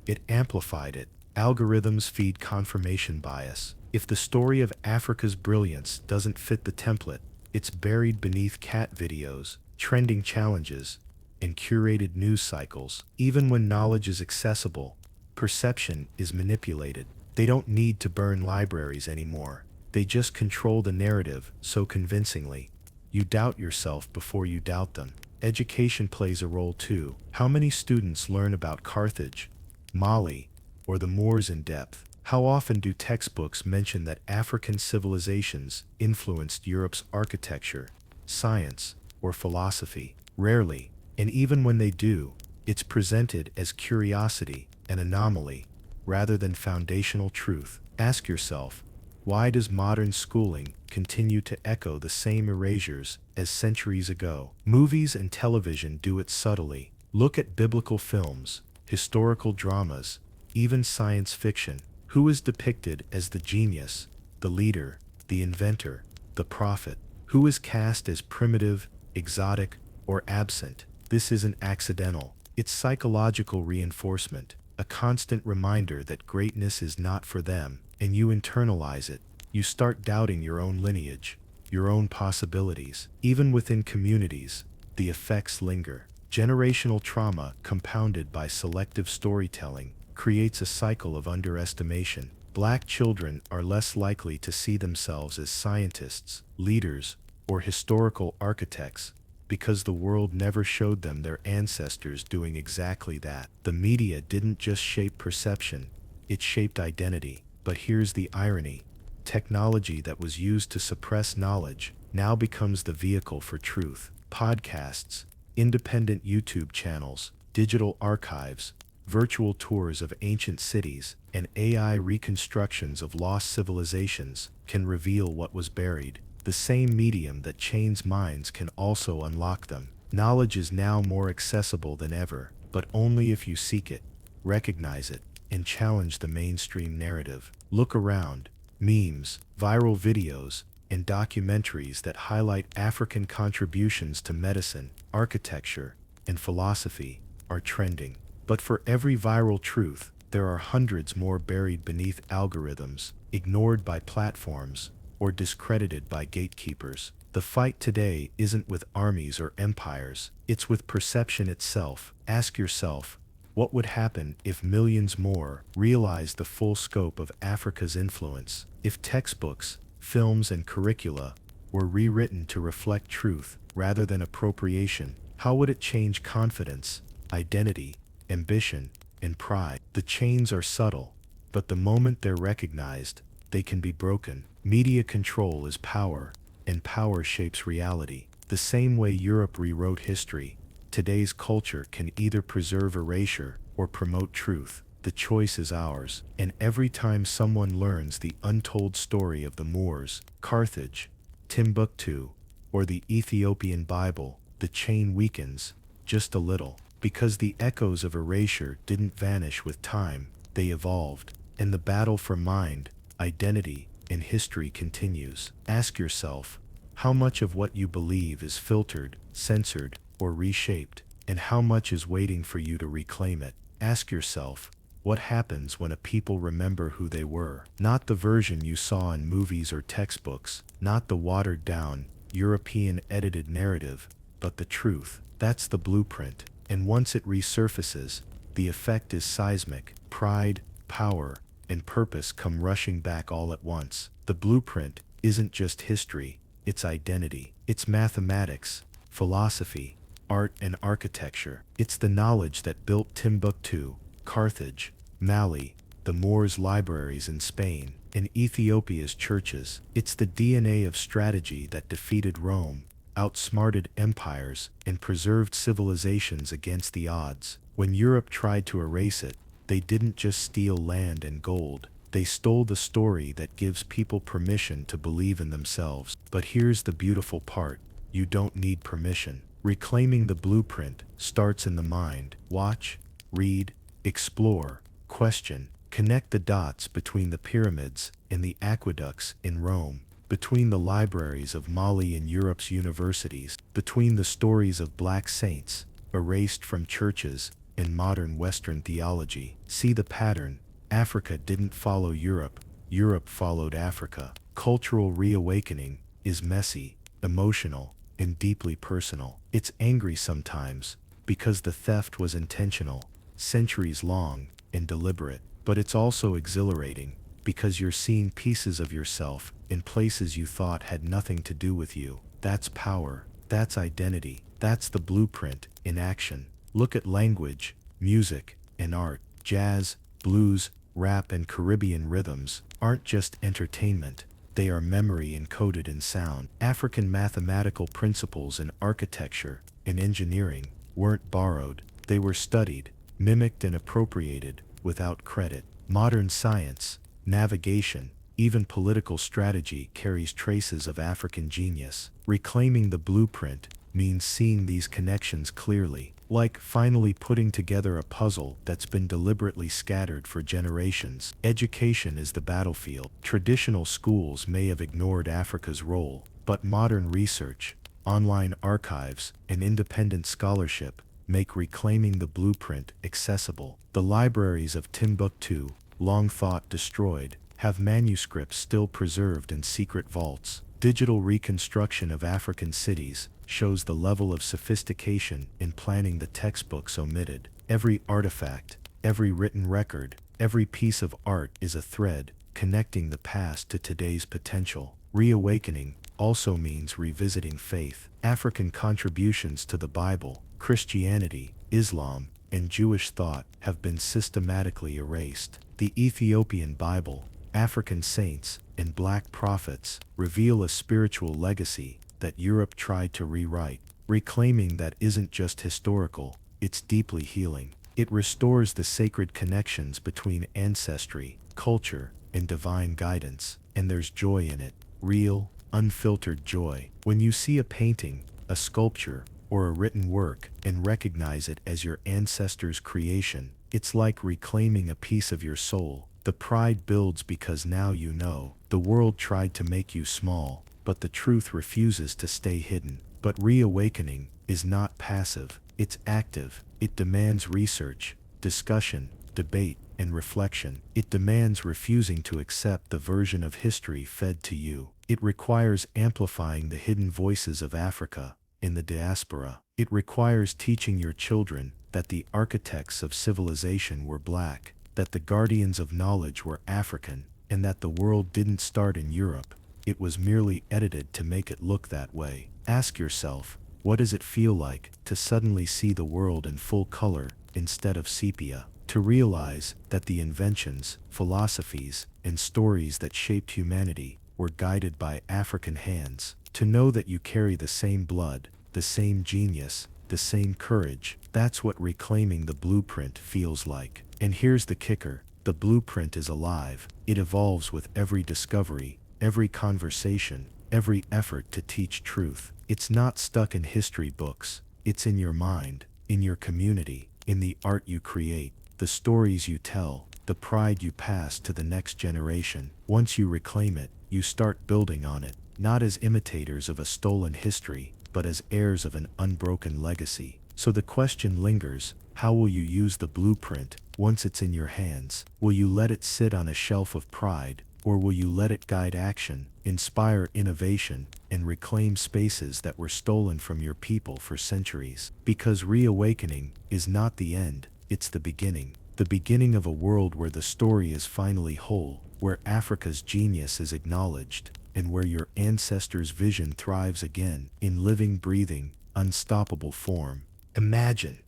It amplified it. Algorithms feed confirmation bias. If the story of Africa's brilliance doesn't fit the template, it's buried beneath cat videos, trending challenges, and curated news cycles. Even when knowledge is accessible, perception is manipulated. They don't need to burn libraries anymore. They just control the narrative so convincingly. You doubt yourself before you doubt them. Education plays a role too. How many students learn about Carthage, Mali, or the Moors in depth? How often do textbooks mention that African civilizations influenced Europe's architecture, science, or philosophy? Rarely, and even when they do, it's presented as curiosity, an anomaly, rather than foundational truth. Ask yourself, why does modern schooling continue to echo the same erasures as centuries ago? Movies and television do it subtly. Look at biblical films, historical dramas, even science fiction. Who is depicted as the genius, the leader, the inventor, the prophet? Who is cast as primitive, exotic, or absent? This isn't accidental. It's psychological reinforcement, a constant reminder that greatness is not for them, and you internalize it. You start doubting your own lineage, your own possibilities. Even within communities, the effects linger. Generational trauma, compounded by selective storytelling, creates a cycle of underestimation. Black children are less likely to see themselves as scientists, leaders, or historical architects because the world never showed them their ancestors doing exactly that. The media didn't just shape perception, it shaped identity. But here's the irony. Technology that was used to suppress knowledge now becomes the vehicle for truth. Podcasts, independent YouTube channels, digital archives, virtual tours of ancient cities, and AI reconstructions of lost civilizations can reveal what was buried. The same medium that chains minds can also unlock them. Knowledge is now more accessible than ever, but only if you seek it, recognize it, and challenge the mainstream narrative. Look around. memes, viral videos, and documentaries that highlight African contributions to medicine, architecture, and philosophy are trending. But for every viral truth, there are hundreds more buried beneath algorithms, ignored by platforms, or discredited by gatekeepers. The fight today isn't with armies or empires, it's with perception itself. Ask yourself, what would happen if millions more realized the full scope of Africa's influence? If textbooks, films, and curricula were rewritten to reflect truth rather than appropriation, how would it change confidence, identity, ambition, and pride? The chains are subtle, but the moment they're recognized, they can be broken. Media control is power, and power shapes reality. The same way Europe rewrote history, today's culture can either preserve erasure or promote truth. The choice is ours, and every time someone learns the untold story of the Moors, Carthage, Timbuktu, or the Ethiopian Bible, the chain weakens, just a little, because the echoes of erasure didn't vanish with time, they evolved, and the battle for mind, identity, and history continues. Ask yourself, how much of what you believe is filtered, censored, or reshaped, and how much is waiting for you to reclaim it? Ask yourself, what happens when a people remember who they were? Not the version you saw in movies or textbooks, not the watered-down, European-edited narrative, but the truth. That's the blueprint, and once it resurfaces, the effect is seismic. Pride, power, and purpose come rushing back all at once. The blueprint isn't just history, it's identity. It's mathematics, philosophy, art, and architecture. It's the knowledge that built Timbuktu, Carthage, Mali, the Moors' libraries in Spain, and Ethiopia's churches. It's the DNA of strategy that defeated Rome, outsmarted empires, and preserved civilizations against the odds. When Europe tried to erase it, they didn't just steal land and gold. They stole the story that gives people permission to believe in themselves. But here's the beautiful part. You don't need permission. Reclaiming the blueprint starts in the mind. Watch, read, explore, question, connect the dots between the pyramids and the aqueducts in Rome, between the libraries of Mali and Europe's universities, between the stories of black saints erased from churches and modern Western theology. See the pattern. Africa didn't follow Europe, Europe followed Africa. Cultural reawakening is messy, emotional, and deeply personal. It's angry sometimes, because the theft was intentional, centuries long, and deliberate. But it's also exhilarating, because you're seeing pieces of yourself in places you thought had nothing to do with you. That's power, that's identity, that's the blueprint in action. Look at language, music, and art. Jazz, blues, rap, and Caribbean rhythms aren't just entertainment. They are memory encoded in sound. African mathematical principles in architecture and engineering weren't borrowed. They were studied, mimicked, and appropriated without credit. Modern science, navigation, even political strategy carries traces of African genius. Reclaiming the blueprint means seeing these connections clearly, like finally putting together a puzzle that's been deliberately scattered for generations. Education is the battlefield. Traditional schools may have ignored Africa's role, but modern research, online archives, and independent scholarship make reclaiming the blueprint accessible. The libraries of Timbuktu, long thought destroyed, have manuscripts still preserved in secret vaults. Digital reconstruction of African cities shows the level of sophistication in planning the textbooks omitted. Every artifact, every written record, every piece of art is a thread connecting the past to today's potential. Reawakening also means revisiting faith. African contributions to the Bible, Christianity, Islam, and Jewish thought have been systematically erased. The Ethiopian Bible, African saints, and black prophets reveal a spiritual legacy that Europe tried to rewrite. Reclaiming that isn't just historical, it's deeply healing. It restores the sacred connections between ancestry, culture, and divine guidance, and there's joy in it. Real, unfiltered joy. When you see a painting, a sculpture, or a written work and recognize it as your ancestors' creation, it's like reclaiming a piece of your soul. The pride builds because now you know The world tried to make you small, but the truth refuses to stay hidden. But reawakening is not passive, it's active. It demands research, discussion, debate, and reflection. It demands refusing to accept the version of history fed to you. It requires amplifying the hidden voices of Africa in the diaspora. It requires teaching your children that the architects of civilization were black, that the guardians of knowledge were African, and that the world didn't start in Europe. It was merely edited to make it look that way. Ask yourself, what does it feel like to suddenly see the world in full color instead of sepia? To realize that the inventions, philosophies, and stories that shaped humanity were guided by African hands. To know that you carry the same blood, the same genius, the same courage. That's what reclaiming the blueprint feels like. And here's the kicker. The blueprint is alive. It evolves with every discovery, every conversation, every effort to teach truth. It's not stuck in history books. It's in your mind, in your community, in the art you create, the stories you tell, the pride you pass to the next generation. Once you reclaim it, you start building on it, not as imitators of a stolen history, but as heirs of an unbroken legacy. So the question lingers, how will you use the blueprint once it's in your hands? Will you let it sit on a shelf of pride, or will you let it guide action, inspire innovation, and reclaim spaces that were stolen from your people for centuries? Because reawakening is not the end, it's the beginning of a world where the story is finally whole, where Africa's genius is acknowledged, and where your ancestors' vision thrives again in living, breathing, unstoppable form. Imagine,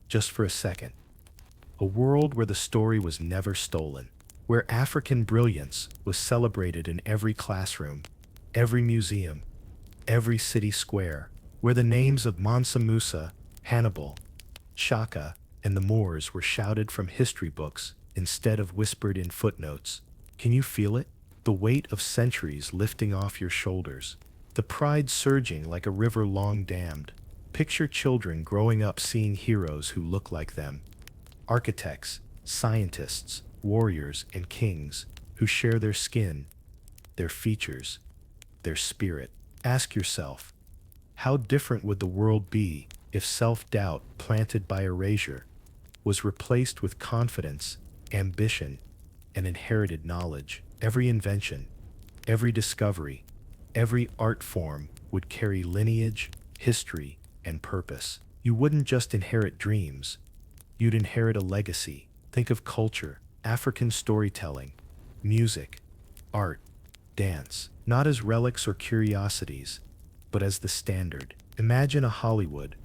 just for a second, a world where the story was never stolen, where African brilliance was celebrated in every classroom, every museum, every city square, where the names of Mansa Musa, Hannibal, Shaka, and the Moors were shouted from history books instead of whispered in footnotes. Can you feel it? The weight of centuries lifting off your shoulders, the pride surging like a river long dammed. Picture children growing up seeing heroes who look like them, architects, scientists, warriors, and kings who share their skin, their features, their spirit. Ask yourself, how different would the world be if self-doubt planted by erasure was replaced with confidence, ambition, and inherited knowledge? Every invention, every discovery, every art form would carry lineage, history, and purpose. You wouldn't just inherit dreams, you'd inherit a legacy. Think of culture, African storytelling, music, art, dance, not as relics or curiosities, but as the standard. Imagine a Hollywood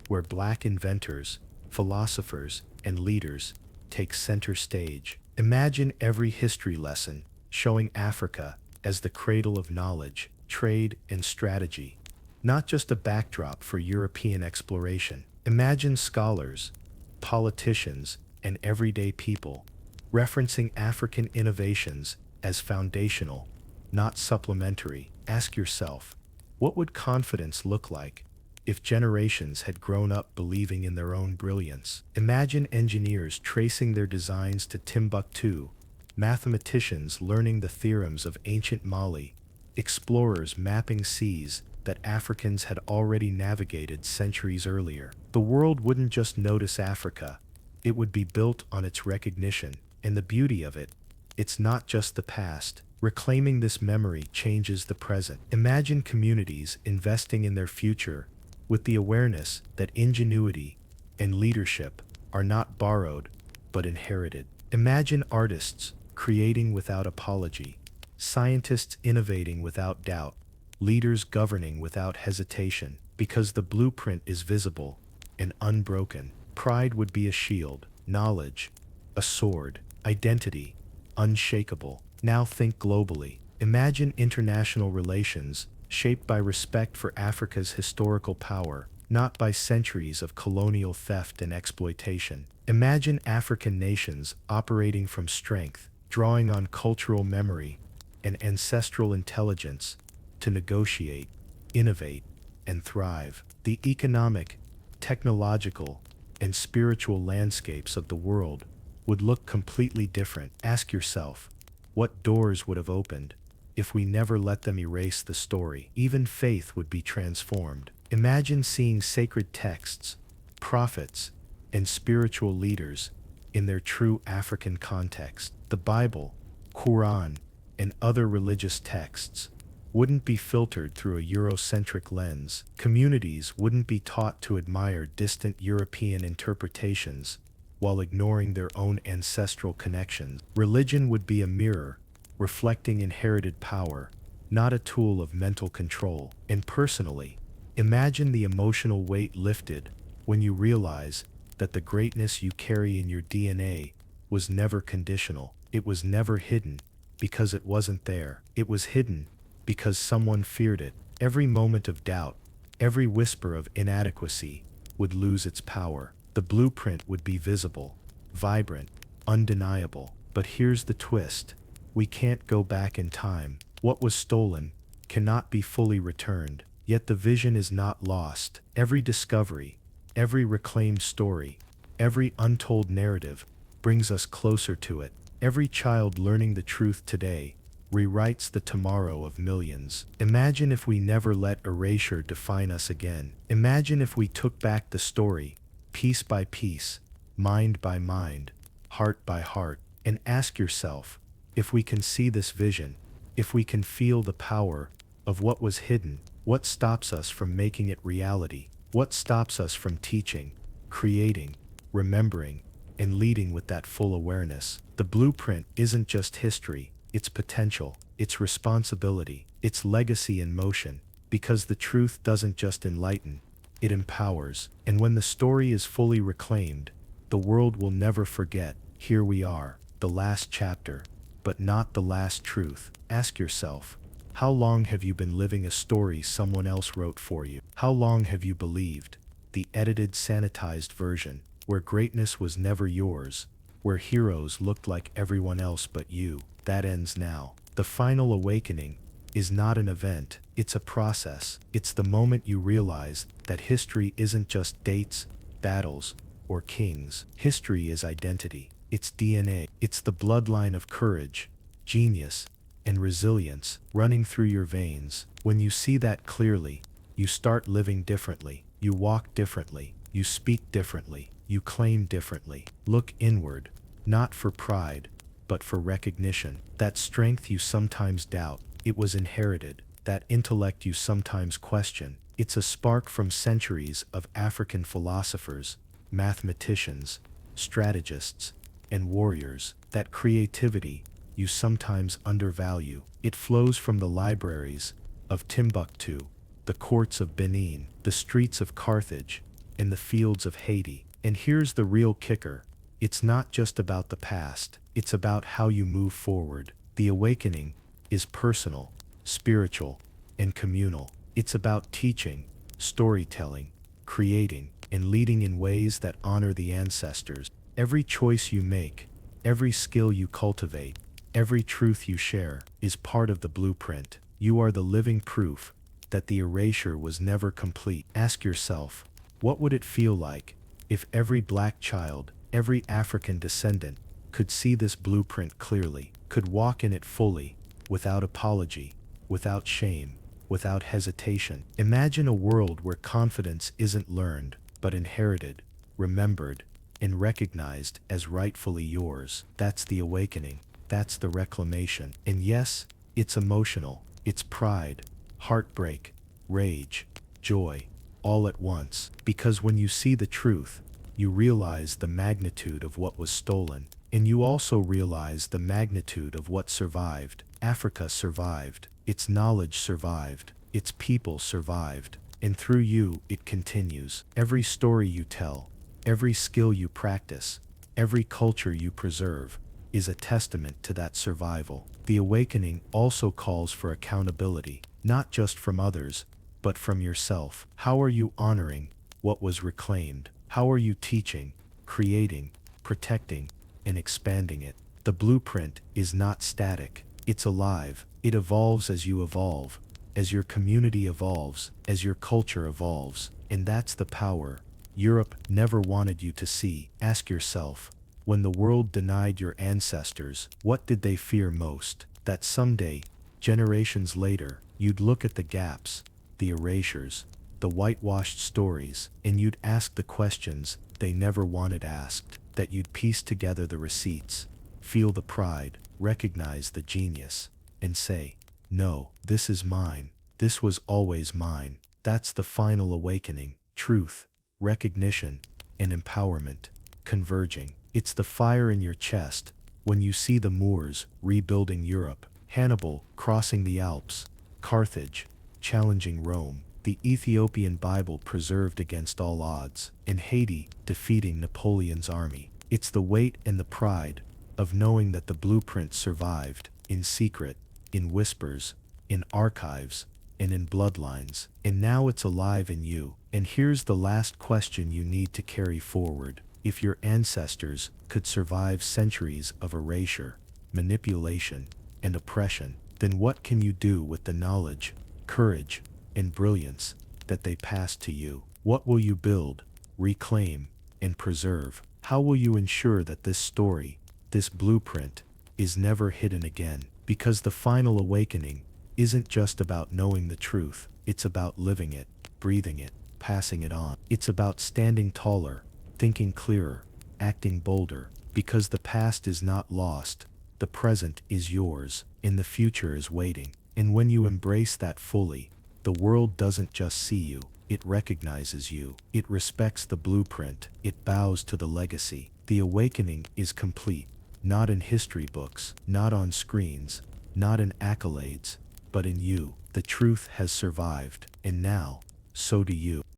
where black inventors, philosophers, and leaders take center stage. Imagine every history lesson showing Africa as the cradle of knowledge, trade, and strategy, not just a backdrop for European exploration. Imagine scholars, politicians, and everyday people referencing African innovations as foundational, not supplementary. Ask yourself, what would confidence look like if generations had grown up believing in their own brilliance? Imagine engineers tracing their designs to Timbuktu, mathematicians learning the theorems of ancient Mali, explorers mapping seas that Africans had already navigated centuries earlier. The world wouldn't just notice Africa, it would be built on its recognition. And the beauty of it, it's not just the past. Reclaiming this memory changes the present. Imagine communities investing in their future with the awareness that ingenuity and leadership are not borrowed, but inherited. Imagine artists creating without apology, scientists innovating without doubt, leaders governing without hesitation. Because the blueprint is visible and unbroken. Pride would be a shield, knowledge, a sword, identity, unshakable. Now think globally. Imagine international relations shaped by respect for Africa's historical power, not by centuries of colonial theft and exploitation. Imagine African nations operating from strength, drawing on cultural memory and ancestral intelligence to negotiate, innovate, and thrive. The economic, technological, and spiritual landscapes of the world would look completely different. Ask yourself, what doors would have opened if we never let them erase the story. Even faith would be transformed. Imagine seeing sacred texts, prophets, and spiritual leaders in their true African context. The Bible, Quran, and other religious texts wouldn't be filtered through a Eurocentric lens. Communities wouldn't be taught to admire distant European interpretations while ignoring their own ancestral connections. Religion would be a mirror, reflecting inherited power, not a tool of mental control. And personally, imagine the emotional weight lifted when you realize that the greatness you carry in your DNA was never conditional. It was never hidden because it wasn't there. It was hidden because someone feared it. Every moment of doubt, every whisper of inadequacy would lose its power. The blueprint would be visible, vibrant, undeniable. But here's the twist. We can't go back in time. What was stolen cannot be fully returned. Yet the vision is not lost. Every discovery, every reclaimed story, every untold narrative brings us closer to it. Every child learning the truth today rewrites the tomorrow of millions. Imagine if we never let erasure define us again. Imagine if we took back the story, piece by piece, mind by mind, heart by heart, and ask yourself, if we can see this vision, if we can feel the power of what was hidden, what stops us from making it reality? What stops us from teaching, creating, remembering, and leading with that full awareness? The blueprint isn't just history, it's potential, it's responsibility, it's legacy in motion, because the truth doesn't just enlighten, it empowers. And when the story is fully reclaimed, the world will never forget. Here we are, the last chapter, but not the last truth. Ask yourself, how long have you been living a story someone else wrote for you? How long have you believed the edited, sanitized version, where greatness was never yours, where heroes looked like everyone else but you? That ends now. The final awakening is not an event, it's a process. It's the moment you realize that history isn't just dates, battles, or kings. History is identity. It's DNA. It's the bloodline of courage, genius, and resilience running through your veins. When you see that clearly, you start living differently. You walk differently. You speak differently. You claim differently. Look inward, not for pride, but for recognition. That strength you sometimes doubt, it was inherited. That intellect you sometimes question, it's a spark from centuries of African philosophers, mathematicians, strategists, and warriors. That creativity you sometimes undervalue, it flows from the libraries of Timbuktu, the courts of Benin, the streets of Carthage, and the fields of Haiti. And here's the real kicker. It's not just about the past, it's about how you move forward. The awakening is personal, spiritual, and communal. It's about teaching, storytelling, creating, and leading in ways that honor the ancestors. Every choice you make, every skill you cultivate, every truth you share is part of the blueprint. You are the living proof that the erasure was never complete. Ask yourself, what would it feel like if every black child, every African descendant could see this blueprint clearly, could walk in it fully, without apology, without shame, without hesitation? Imagine a world where confidence isn't learned, but inherited, remembered, and recognized as rightfully yours. That's the awakening. That's the reclamation. And yes, it's emotional. It's pride, heartbreak, rage, joy, all at once. Because when you see the truth, you realize the magnitude of what was stolen. And you also realize the magnitude of what survived. Africa survived. Its knowledge survived. Its people survived. And through you, it continues. Every story you tell, every skill you practice, every culture you preserve, is a testament to that survival. The awakening also calls for accountability, not just from others, but from yourself. How are you honoring what was reclaimed? How are you teaching, creating, protecting, and expanding it? The blueprint is not static. It's alive. It evolves as you evolve, as your community evolves, as your culture evolves. And that's the power Europe never wanted you to see. Ask yourself, when the world denied your ancestors, what did they fear most? That someday Generations later, you'd look at the gaps, the erasures, the whitewashed stories, and you'd ask the questions they never wanted asked, that you'd piece together the receipts, feel the pride, recognize the genius, and say, no, this is mine, this was always mine. That's the final awakening, truth, recognition, and empowerment, converging. It's the fire in your chest, when you see the Moors rebuilding Europe, Hannibal crossing the Alps, Carthage challenging Rome, the Ethiopian Bible preserved against all odds, and Haiti defeating Napoleon's army. It's the weight and the pride of knowing that the blueprint survived, in secret, in whispers, in archives, and in bloodlines, and now it's alive in you. And here's the last question you need to carry forward. If your ancestors could survive centuries of erasure, manipulation, and oppression, then what can you do with the knowledge, courage, and brilliance that they passed to you? What will you build, reclaim, and preserve? How will you ensure that this story, this blueprint, is never hidden again? Because the final awakening isn't just about knowing the truth, it's about living it, breathing it, passing it on. It's about standing taller, thinking clearer, acting bolder, because the past is not lost, the present is yours, and the future is waiting. And when you embrace that fully, the world doesn't just see you, it recognizes you. It respects the blueprint, it bows to the legacy. The awakening is complete, not in history books, not on screens, not in accolades, but in you. The truth has survived, and now, so do you.